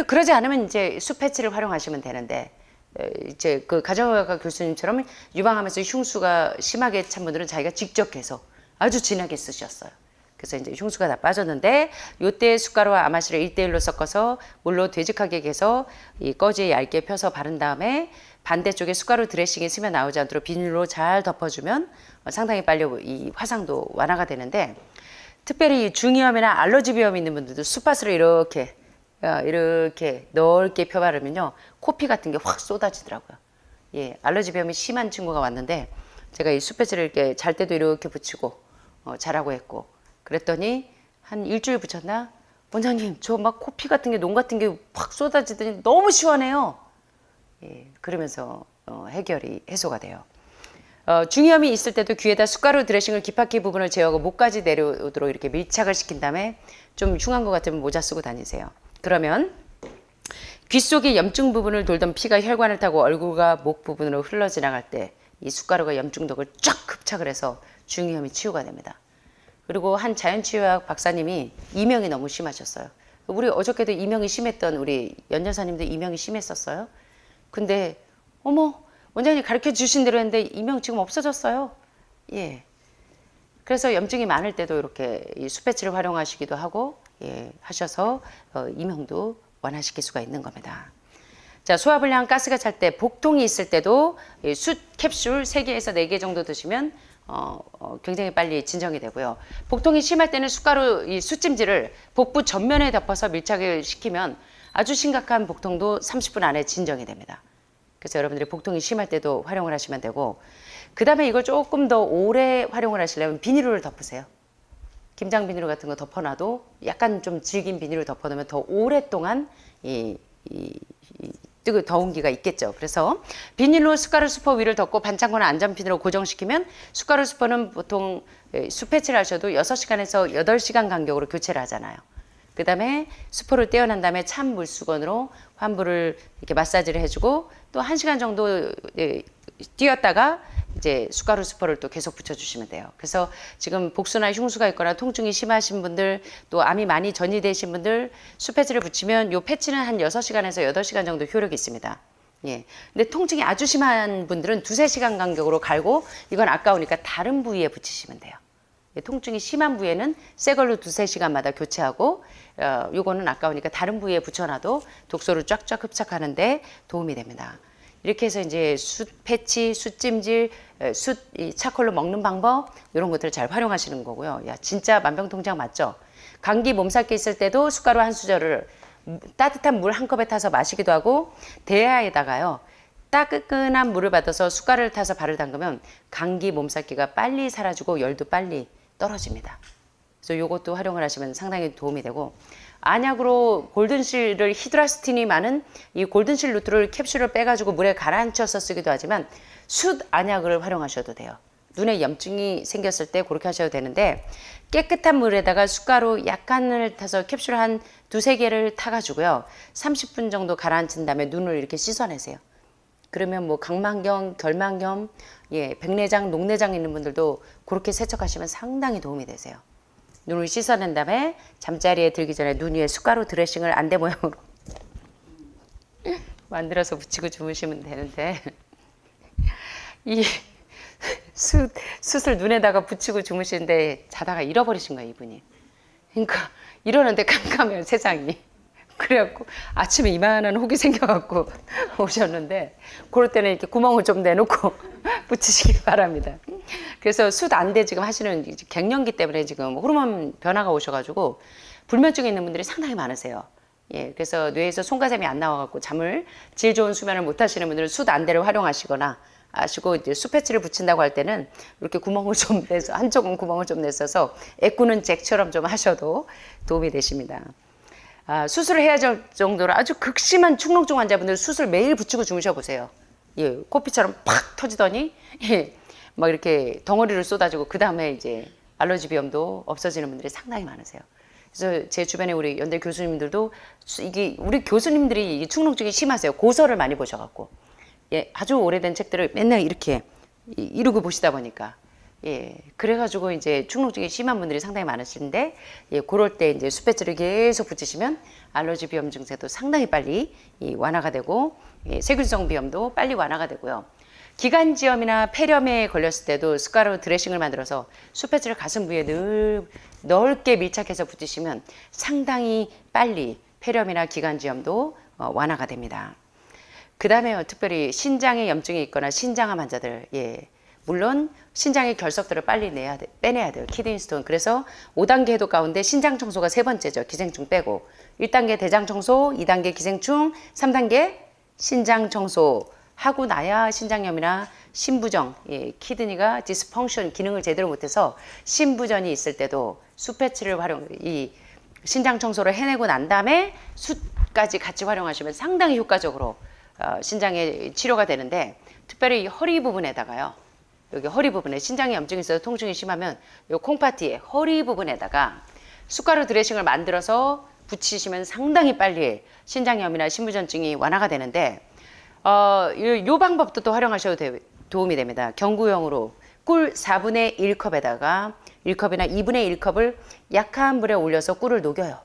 [SPEAKER 1] 그러지 않으면 이제 숯 패치를 활용하시면 되는데, 이제 그 가정의학과 교수님처럼 유방암에서 흉수가 심하게 찬 분들은 자기가 직접 해서 아주 진하게 쓰셨어요. 그래서 이제 흉수가 다 빠졌는데, 요때 숟가루와 아마씨를 1대1로 섞어서 물로 되직하게 해서 이 꺼지에 얇게 펴서 바른 다음에 반대쪽에 숟가루 드레싱이 스며 나오지 않도록 비닐로 잘 덮어주면 상당히 빨리 이 화상도 완화가 되는데, 특별히 중이염이나 알러지 비염이 있는 분들도 숯밭으로 이렇게 넓게 펴 바르면요, 코피 같은 게 확 쏟아지더라고요. 예, 알러지 비염이 심한 친구가 왔는데 제가 이 숯패치를 이렇게 잘 때도 이렇게 붙이고 자라고 했고, 그랬더니 한 일주일 붙였나? 원장님, 저 막 코피 같은 게, 농 같은 게 확 쏟아지더니 너무 시원해요. 예, 그러면서 해결이 해소가 돼요. 중이염이 있을 때도 귀에다 숟가루 드레싱을 귓바퀴 부분을 제어하고 목까지 내려오도록 이렇게 밀착을 시킨 다음에, 좀 흉한 것 같으면 모자 쓰고 다니세요. 그러면 귀 속의 염증 부분을 돌던 피가 혈관을 타고 얼굴과 목 부분으로 흘러 지나갈 때 이 숟가루가 염증독을 쫙 흡착을 해서 중이염이 치유가 됩니다. 그리고 한 자연치유학 박사님이 이명이 너무 심하셨어요. 우리 어저께도 이명이 심했던 우리 연 여사님도 이명이 심했었어요. 근데 어머, 원장님이 가르쳐 주신 대로 했는데 이명 지금 없어졌어요. 예. 그래서 염증이 많을 때도 이렇게 이 숯패치를 활용하시기도 하고, 예, 하셔서 이명도 완화시킬 수가 있는 겁니다. 자, 소화불량 가스가 찰 때, 복통이 있을 때도 숯 캡슐 3개에서 4개 정도 드시면 굉장히 빨리 진정이 되고요. 복통이 심할 때는 숟가루 이 숯찜질을 복부 전면에 덮어서 밀착을 시키면 아주 심각한 복통도 30분 안에 진정이 됩니다. 그래서 여러분들이 복통이 심할 때도 활용을 하시면 되고, 그 다음에 이걸 조금 더 오래 활용을 하시려면 비닐을 덮으세요. 김장 비닐 같은 거 덮어놔도, 약간 좀 질긴 비닐을 덮어놓으면 더 오랫동안 더운 기가 있겠죠. 그래서 비닐로 숟가루 수퍼 위를 덮고 반창고나 안전핀으로 고정시키면, 숟가루 수퍼는 보통 숯패치를 하셔도 6시간에서 8시간 간격으로 교체를 하잖아요. 그 다음에 수포를 떼어난 다음에 찬 물수건으로 환부를 이렇게 마사지를 해주고, 또 1시간 정도 뛰었다가 이제 숟가루 수포를 또 계속 붙여주시면 돼요. 그래서 지금 복수나 흉수가 있거나 통증이 심하신 분들, 또 암이 많이 전이되신 분들, 숯패치를 붙이면 요 패치는 한 6시간에서 8시간 정도 효력이 있습니다. 예. 근데 통증이 아주 심한 분들은 2-3시간 간격으로 갈고, 이건 아까우니까 다른 부위에 붙이시면 돼요. 통증이 심한 부위에는 새 걸로 2-3시간마다 교체하고, 요거는 아까우니까 다른 부위에 붙여놔도 독소를 쫙쫙 흡착하는데 도움이 됩니다. 이렇게 해서 이제 숯 패치, 숯찜질, 이 차콜로 먹는 방법, 이런 것들을 잘 활용하시는 거고요. 야, 진짜 만병통치약 맞죠? 감기 몸살기 있을 때도 숟가루 한 수저를 따뜻한 물 한 컵에 타서 마시기도 하고, 대야에다가요, 따끈한 물을 받아서 숟가루를 타서 발을 담그면 감기 몸살기가 빨리 사라지고 열도 빨리 떨어집니다. 그래서 요것도 활용을 하시면 상당히 도움이 되고, 안약으로 골든실을, 히드라스틴이 많은 이 골든실 루트를 캡슐을 빼가지고 물에 가라앉혀서 쓰기도 하지만, 숯 안약을 활용하셔도 돼요. 눈에 염증이 생겼을 때 그렇게 하셔도 되는데, 깨끗한 물에다가 숟가루 약간을 타서 캡슐 한 2-3개를 타가지고요, 30분 정도 가라앉힌 다음에 눈을 이렇게 씻어내세요. 그러면 뭐 각만경, 결만경, 예, 백내장, 녹내장 있는 분들도 그렇게 세척하시면 상당히 도움이 되세요. 눈을 씻어낸 다음에 잠자리에 들기 전에 눈 위에 숟가루 드레싱을 안대 모양으로 만들어서 붙이고 주무시면 되는데, 이 숯을 눈에다가 붙이고 주무시는데 자다가 잃어버리신 거예요, 이분이. 그러니까 이러는데 깜깜해요, 세상이. 그래갖고 아침에 이만한 혹이 생겨갖고 오셨는데 그럴 때는 이렇게 구멍을 좀 내놓고 붙이시기 바랍니다. 그래서 숯 안대 지금 하시는 갱년기 때문에 지금 호르몬 변화가 오셔가지고 불면증이 있는 분들이 상당히 많으세요. 예, 그래서 뇌에서 송가잠이 안 나와갖고 잠을 질 좋은 수면을 못 하시는 분들은 숯 안대를 활용하시거나 아시고 이제 숯패치를 붙인다고 할 때는 이렇게 구멍을 좀 내서 한쪽은 구멍을 좀 내서서 애꾸는 잭처럼 좀 하셔도 도움이 되십니다. 수술을 해야 할 정도로 아주 극심한 축농증 환자분들 수술 매일 붙이고 주무셔 보세요. 예, 코피처럼 팍 터지더니 예, 막 이렇게 덩어리를 쏟아지고 그 다음에 이제 알러지 비염도 없어지는 분들이 상당히 많으세요. 그래서 제 주변에 우리 연대 교수님들도 이게 우리 교수님들이 이 축농증이 심하세요. 고서를 많이 보셔갖고 예, 아주 오래된 책들을 맨날 이렇게 이러고 보시다 보니까 예, 그래가지고 이제 축농증이 심한 분들이 상당히 많으신데 예, 그럴 때 이제 숯배지를 계속 붙이시면 알러지 비염 증세도 상당히 빨리 완화가 되고 예, 세균성 비염도 빨리 완화가 되고요. 기관지염이나 폐렴에 걸렸을 때도 숟가락으로 드레싱을 만들어서 숯배지를 가슴 부위에 늘 넓게 밀착해서 붙이시면 상당히 빨리 폐렴이나 기관지염도 완화가 됩니다. 그 다음에 특별히 신장에 염증이 있거나 신장암 환자들, 예, 물론 신장의 결석들을 빨리 빼내야 돼요. 키드니스톤. 그래서 5단계 해독 가운데 신장 청소가 세 번째죠. 기생충 빼고 1단계 대장 청소, 2단계 기생충, 3단계 신장 청소 하고 나야 신장염이나 신부정, 예, 키드니가 디스펑션 기능을 제대로 못해서 신부전이 있을 때도 숯패치를 이 신장 청소를 해내고 난 다음에 숯까지 같이 활용하시면 상당히 효과적으로 신장의 치료가 되는데 특별히 허리 부분에다가요. 여기 허리 부분에 신장에 염증이 있어서 통증이 심하면 요 콩파티에 허리 부분에다가 숟가락 드레싱을 만들어서 붙이시면 상당히 빨리 신장염이나 신부전증이 완화가 되는데 요 방법도 또 활용하셔도 도움이 됩니다. 경구용으로 꿀 4분의 1컵에다가 1컵이나 2분의 1컵을 약한 불에 올려서 꿀을 녹여요.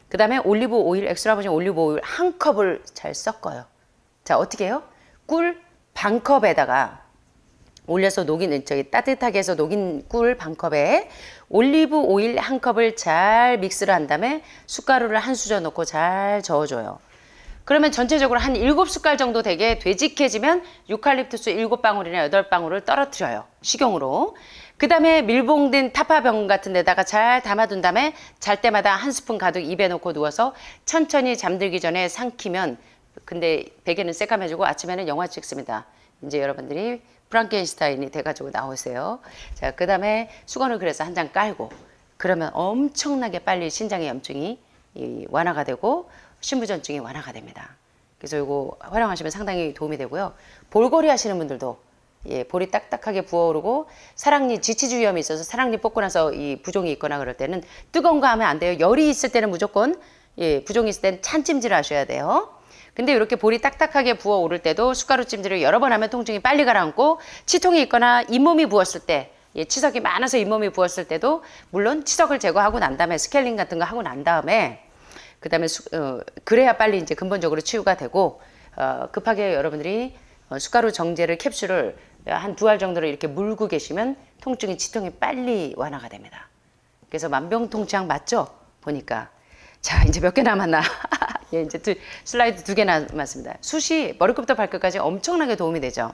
[SPEAKER 1] 그 다음에 올리브 오일, 엑스트라 버진 올리브 오일 한 컵을 잘 섞어요. 자, 어떻게 해요? 꿀 반컵에다가 올려서 따뜻하게 해서 녹인 꿀 반컵에 올리브 오일 한 컵을 잘 믹스를 한 다음에 숟가루를 한 수저 넣고 잘 저어줘요. 그러면 전체적으로 한 7숟갈 정도 되게 되직해지면 유칼립투스 7방울이나 8방울을 떨어뜨려요. 식용으로. 그 다음에 밀봉된 타파병 같은 데다가 잘 담아둔 다음에 잘 때마다 한 스푼 가득 입에 넣고 누워서 천천히 잠들기 전에 삼키면 근데 베개는 새까매지고 아침에는 영화 찍습니다. 이제 여러분들이 프랑켄슈타인이 돼가지고 나오세요. 자, 그 다음에 수건을 그래서 한 장 깔고 그러면 엄청나게 빨리 신장의 염증이 완화가 되고 신부전증이 완화가 됩니다. 그래서 이거 활용하시면 상당히 도움이 되고요. 볼거리 하시는 분들도 예, 볼이 딱딱하게 부어오르고 사랑니 지치주의염이 있어서 사랑니 뽑고 나서 이 부종이 있거나 그럴 때는 뜨거운 거 하면 안 돼요. 열이 있을 때는 무조건 예, 부종이 있을 때는 찬찜질을 하셔야 돼요. 근데 이렇게 볼이 딱딱하게 부어오를 때도 숟가루 찜질을 여러 번 하면 통증이 빨리 가라앉고 치통이 있거나 잇몸이 부었을 때 예, 치석이 많아서 잇몸이 부었을 때도 물론 치석을 제거하고 난 다음에 스케일링 같은 거 하고 난 다음에 그 다음에 그래야 빨리 이제 근본적으로 치유가 되고 급하게 여러분들이 숟가루 정제를 캡슐을 한 2알 정도로 이렇게 물고 계시면 통증이 치통이 빨리 완화가 됩니다. 그래서 만병통치약 맞죠? 보니까 자 이제 몇 개 남았나? 예, 이제 슬라이드 2개 남았습니다. 숯이 머리끝부터 발끝까지 엄청나게 도움이 되죠.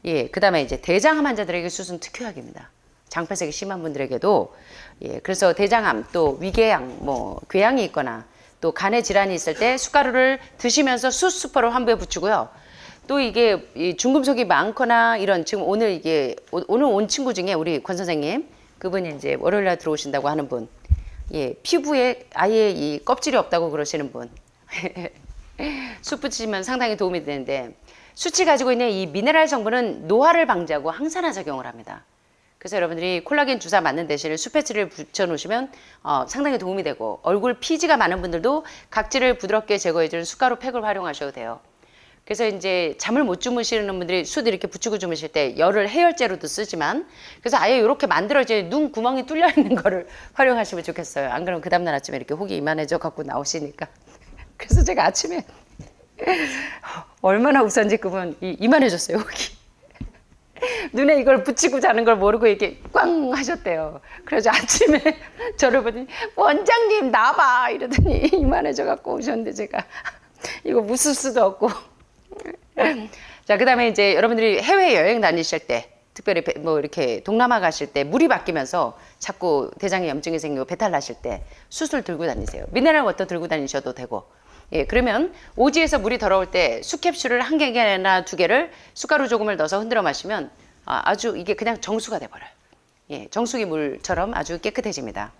[SPEAKER 1] 예, 그 다음에 이제 대장암 환자들에게 숯은 특효약입니다. 장폐색이 심한 분들에게도 예, 그래서 대장암 또 위궤양 뭐 궤양이 있거나 또 간에 질환이 있을 때 숟가루를 드시면서 숯수퍼를 환부에 붙이고요. 또 이게 이 중금속이 많거나 이런 지금 오늘 오늘 온 친구 중에 우리 권 선생님 그분이 이제 월요일날 들어오신다고 하는 분, 예 피부에 아예 이 껍질이 없다고 그러시는 분, 숯 붙이시면 상당히 도움이 되는데 숯이 가지고 있는 이 미네랄 성분은 노화를 방지하고 항산화 작용을 합니다. 그래서 여러분들이 콜라겐 주사 맞는 대신에 숯패치를 붙여놓으시면 상당히 도움이 되고 얼굴 피지가 많은 분들도 각질을 부드럽게 제거해주는 숟가루 팩을 활용하셔도 돼요. 그래서 이제 잠을 못 주무시는 분들이 숯 이렇게 붙이고 주무실 때 열을 해열제로도 쓰지만 그래서 아예 이렇게 만들어진 눈 구멍이 뚫려 있는 거를 활용하시면 좋겠어요. 안 그러면 그 다음날 아침에 이렇게 혹이 이만해져 갖고 나오시니까. 그래서 제가 아침에 얼마나 우산지 그분 이만해졌어요, 혹이. 눈에 이걸 붙이고 자는 걸 모르고 이렇게 꽝 하셨대요. 그래서 아침에 저를 보더니 원장님 나봐 이러더니 이만해져 갖고 오셨는데 제가 이거 웃을 수도 없고. 자, 그다음에 이제 여러분들이 해외 여행 다니실 때 특별히 뭐 이렇게 동남아 가실 때 물이 바뀌면서 자꾸 대장에 염증이 생기고 배탈 나실 때 수술 들고 다니세요. 미네랄 워터 들고 다니셔도 되고. 예, 그러면 오지에서 물이 더러울 때 수캡슐을 한 개나 두 개를 숟가루 조금을 넣어서 흔들어 마시면 아주 이게 그냥 정수가 돼버려요. 예, 정수기 물처럼 아주 깨끗해집니다.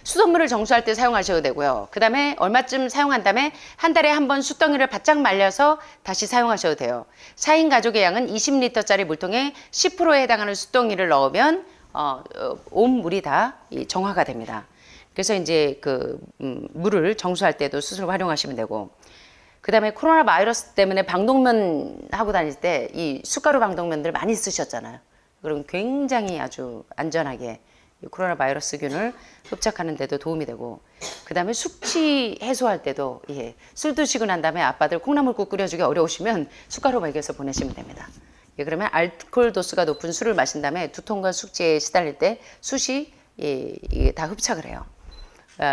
[SPEAKER 1] 수돗물을 정수할 때 사용하셔도 되고요. 그 다음에 얼마쯤 사용한 다음에 한 달에 한 번 숯덩이를 바짝 말려서 다시 사용하셔도 돼요. 4인 가족의 양은 20리터짜리 물통에 10%에 해당하는 숯덩이를 넣으면 온 물이 다 정화가 됩니다. 그래서 이제 물을 정수할 때도 수술 활용하시면 되고, 그 다음에 코로나 바이러스 때문에 방독면 하고 다닐 때 이 숟가루 방독면들 많이 쓰셨잖아요. 그럼 굉장히 아주 안전하게 코로나 바이러스균을 흡착하는 데도 도움이 되고, 그 다음에 숙취 해소할 때도 술 드시고 난 다음에 아빠들 콩나물국 끓여주기 어려우시면 숟가루 먹여서 보내시면 됩니다. 그러면 알코올 도수가 높은 술을 마신 다음에 두통과 숙취에 시달릴 때 숯이 이게 다 흡착을 해요.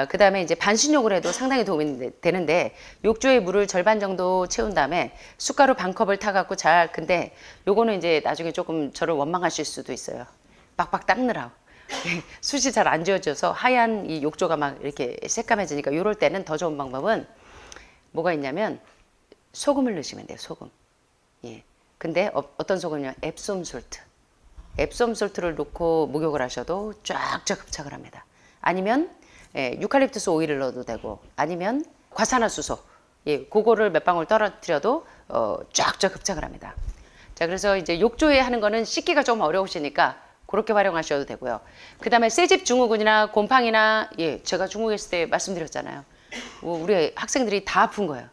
[SPEAKER 1] 그 다음에 이제 반신욕을 해도 상당히 도움이 되는데, 욕조에 물을 절반 정도 채운 다음에 숟가루 반 컵을 타갖고 근데 요거는 이제 나중에 조금 저를 원망하실 수도 있어요. 빡빡 닦느라고. 숯이 잘 안 지워져서 하얀 이 욕조가 막 이렇게 새까매지니까, 이럴 때는 더 좋은 방법은 뭐가 있냐면 소금을 넣으시면 돼요. 소금. 예. 근데 어떤 소금이냐? 앱솜 솔트. 앱솜 솔트를 넣고 목욕을 하셔도 쫙쫙 흡착을 합니다. 아니면 유칼립투스 오일을 넣어도 되고, 아니면 과산화수소, 그거를 몇 방울 떨어뜨려도 쫙쫙 흡착을 합니다. 자, 그래서 이제 욕조에 하는 거는 씻기가 좀 어려우시니까 그렇게 활용하셔도 되고요. 그 다음에 새집 증후군이나 곰팡이나, 제가 중국에 있을 때 말씀드렸잖아요. 우리 학생들이 다 아픈 거예요.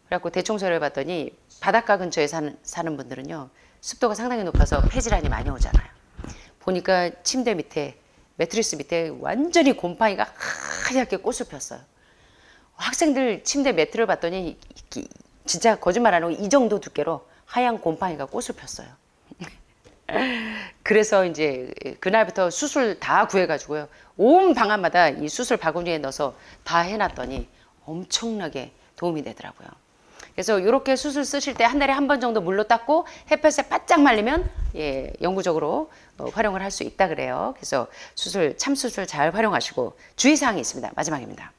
[SPEAKER 1] 그래갖고 대청소를 해봤더니 바닷가 근처에 사는 분들은요, 습도가 상당히 높아서 폐질환이 많이 오잖아요. 보니까 침대 밑에, 매트리스 밑에 완전히 곰팡이가 하얗게 꽃을 폈어요. 학생들 침대 매트를 봤더니 진짜 거짓말 안 하고 이 정도 두께로 하얀 곰팡이가 꽃을 폈어요. 그래서 이제 그날부터 수술 다 구해가지고요, 온 방안마다 이 수술 바구니에 넣어서 다 해놨더니 엄청나게 도움이 되더라고요. 그래서 이렇게 수술 쓰실 때 한 달에 한 번 정도 물로 닦고 햇볕에 바짝 말리면 영구적으로 활용을 할 수 있다 그래요. 그래서 참수술 잘 활용하시고, 주의사항이 있습니다. 마지막입니다.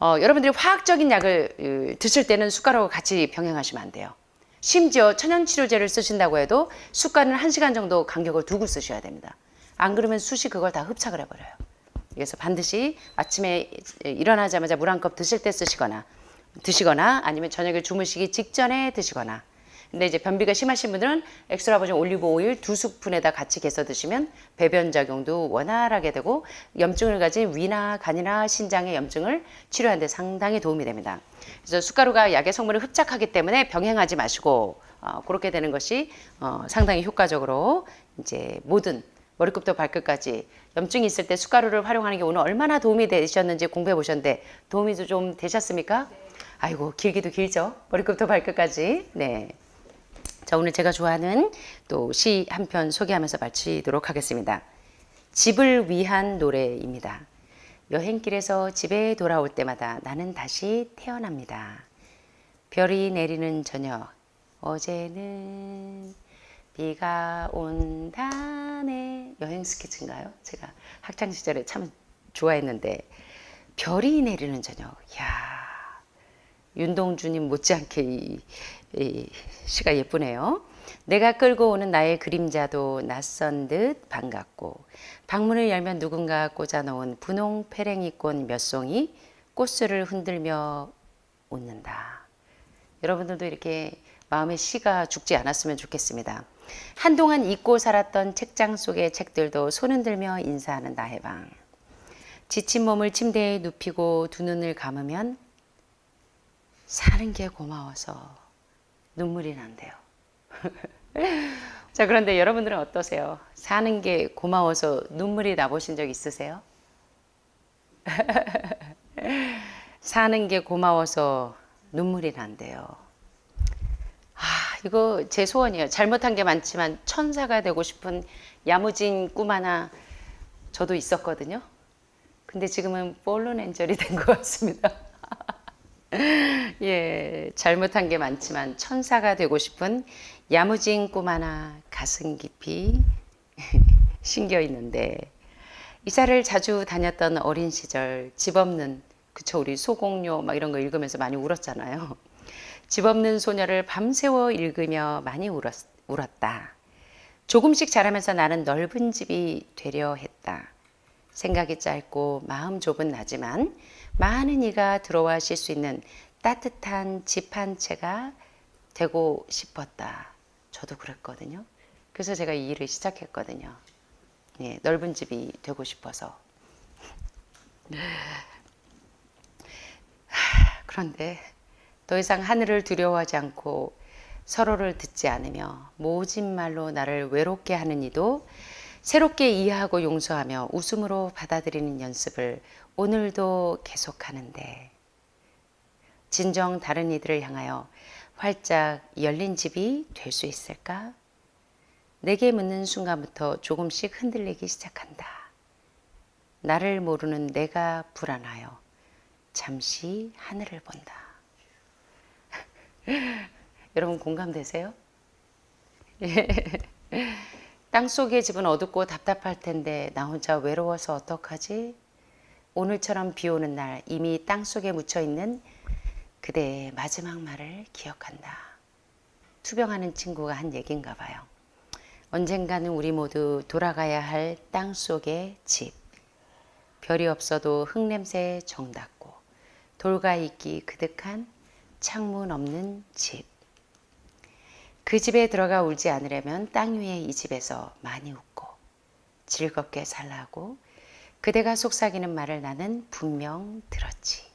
[SPEAKER 1] 여러분들이 화학적인 약을 드실 때는 숟가락과 같이 병행하시면 안 돼요. 심지어 천연치료제를 쓰신다고 해도 숟가락은 1시간 정도 간격을 두고 쓰셔야 됩니다. 안 그러면 숯이 그걸 다 흡착을 해버려요. 그래서 반드시 아침에 일어나자마자 물 한 컵 드실 때 드시거나 아니면 저녁에 주무시기 직전에 드시거나. 근데 이제 변비가 심하신 분들은 엑스트라 버진 올리브 오일 2스푼에다 같이 개서 드시면 배변 작용도 원활하게 되고, 염증을 가진 위나 간이나 신장의 염증을 치료하는 데 상당히 도움이 됩니다. 그래서 숟가루가 약의 성분을 흡착하기 때문에 병행하지 마시고, 그렇게 되는 것이 상당히 효과적으로 이제 모든 머리끝부터 발끝까지 염증이 있을 때 숟가루를 활용하는 게 오늘 얼마나 도움이 되셨는지 공부해 보셨는데, 도움이 좀 되셨습니까? 아이고, 길기도 길죠. 머리끝부터 발끝까지. 네. 자, 오늘 제가 좋아하는 또 시 한 편 소개하면서 마치도록 하겠습니다. 집을 위한 노래입니다. 여행길에서 집에 돌아올 때마다 나는 다시 태어납니다. 별이 내리는 저녁, 어제는 비가 온다네. 여행 스케치인가요? 제가 학창 시절에 참 좋아했는데, 별이 내리는 저녁. 이야, 윤동주님 못지않게 이 시가 예쁘네요. 내가 끌고 오는 나의 그림자도 낯선 듯 반갑고, 방문을 열면 누군가 꽂아놓은 분홍 페랭이꽃 몇 송이 꽃술을 흔들며 웃는다. 여러분들도 이렇게 마음의 시가 죽지 않았으면 좋겠습니다. 한동안 잊고 살았던 책장 속의 책들도 손 흔들며 인사하는 나의 방. 지친 몸을 침대에 눕히고 두 눈을 감으면 사는 게 고마워서 눈물이 난대요. 자, 그런데 여러분들은 어떠세요? 사는 게 고마워서 눈물이 나보신 적 있으세요? 사는 게 고마워서 눈물이 난대요. 이거 제 소원이에요. 잘못한 게 많지만 천사가 되고 싶은 야무진 꿈 하나 저도 있었거든요. 근데 지금은 폴른 엔젤이 된 것 같습니다. 예, 잘못한 게 많지만 천사가 되고 싶은 야무진 꿈 하나 가슴 깊이 심겨 있는데, 이사를 자주 다녔던 어린 시절 집 없는, 그쵸, 우리 소공료 막 이런 거 읽으면서 많이 울었잖아요. 집 없는 소녀를 밤새워 읽으며 많이 울었다. 조금씩 자라면서 나는 넓은 집이 되려 했다. 생각이 짧고 마음 좁은 나지만 많은 이가 들어와 쉴 수 있는 따뜻한 집 한 채가 되고 싶었다. 저도 그랬거든요. 그래서 제가 이 일을 시작했거든요. 예, 넓은 집이 되고 싶어서. 그런데 더 이상 하늘을 두려워하지 않고 서로를 듣지 않으며 모진 말로 나를 외롭게 하는 이도 새롭게 이해하고 용서하며 웃음으로 받아들이는 연습을 오늘도 계속하는데, 진정 다른 이들을 향하여 활짝 열린 집이 될 수 있을까? 내게 묻는 순간부터 조금씩 흔들리기 시작한다. 나를 모르는 내가 불안하여 잠시 하늘을 본다. 여러분 공감되세요? 땅속의 집은 어둡고 답답할 텐데 나 혼자 외로워서 어떡하지? 오늘처럼 비 오는 날 이미 땅속에 묻혀있는 그대의 마지막 말을 기억한다. 투병하는 친구가 한 얘기인가 봐요. 언젠가는 우리 모두 돌아가야 할 땅속의 집. 별이 없어도 흙냄새 정답고 돌과 이끼 그득한 창문 없는 집. 그 집에 들어가 울지 않으려면 땅 위에 이 집에서 많이 웃고 즐겁게 살라고 그대가 속삭이는 말을 나는 분명 들었지.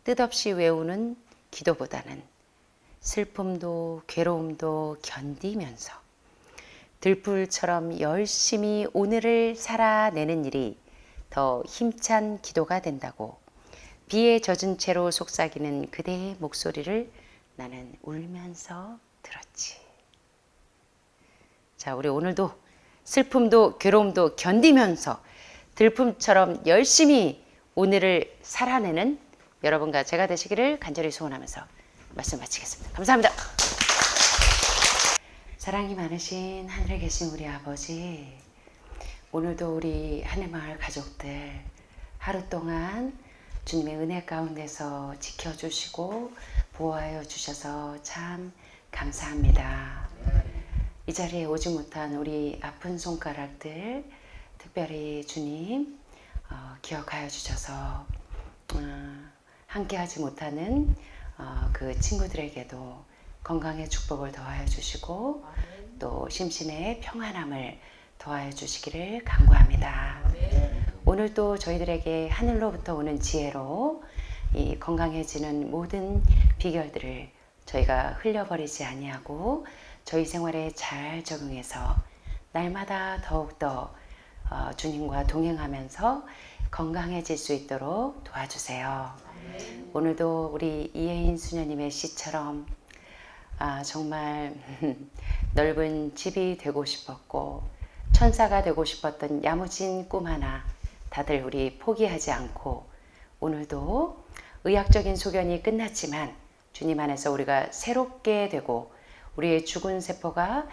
[SPEAKER 1] 뜻없이 외우는 기도보다는 슬픔도 괴로움도 견디면서 들불처럼 열심히 오늘을 살아내는 일이 더 힘찬 기도가 된다고 비에 젖은 채로 속삭이는 그대의 목소리를 나는 울면서 들었지. 자, 우리 오늘도 슬픔도 괴로움도 견디면서 들품처럼 열심히 오늘을 살아내는 여러분과 제가 되시기를 간절히 소원하면서 말씀 마치겠습니다. 감사합니다. 사랑이 많으신 하늘에 계신 우리 아버지, 오늘도 우리 하늘마을 가족들 하루 동안 주님의 은혜 가운데서 지켜주시고 보호하여 주셔서 참 감사합니다. 이 자리에 오지 못한 우리 아픈 손가락들 특별히 주님 기억하여 주셔서 함께하지 못하는 그 친구들에게도 건강의 축복을 더하여 주시고 또 심신의 평안함을 더하여 주시기를 간구합니다. 오늘 또 저희들에게 하늘로부터 오는 지혜로 이 건강해지는 모든 비결들을 저희가 흘려버리지 아니하고 저희 생활에 잘 적응해서 날마다 더욱더 주님과 동행하면서 건강해질 수 있도록 도와주세요. 오늘도 우리 이혜인 수녀님의 시처럼 정말 넓은 집이 되고 싶었고 천사가 되고 싶었던 야무진 꿈 하나 다들 우리 포기하지 않고 오늘도 의학적인 소견이 끝났지만 주님 안에서 우리가 새롭게 되고 우리의 죽은 세포가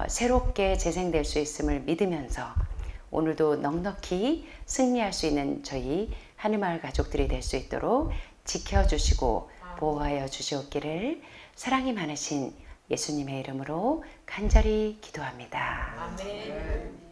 [SPEAKER 1] 새롭게 재생될 수 있음을 믿으면서 오늘도 넉넉히 승리할 수 있는 저희 하늘마을 가족들이 될 수 있도록 지켜주시고 보호하여 주시옵기를 사랑이 많으신 예수님의 이름으로 간절히 기도합니다.
[SPEAKER 2] 아멘.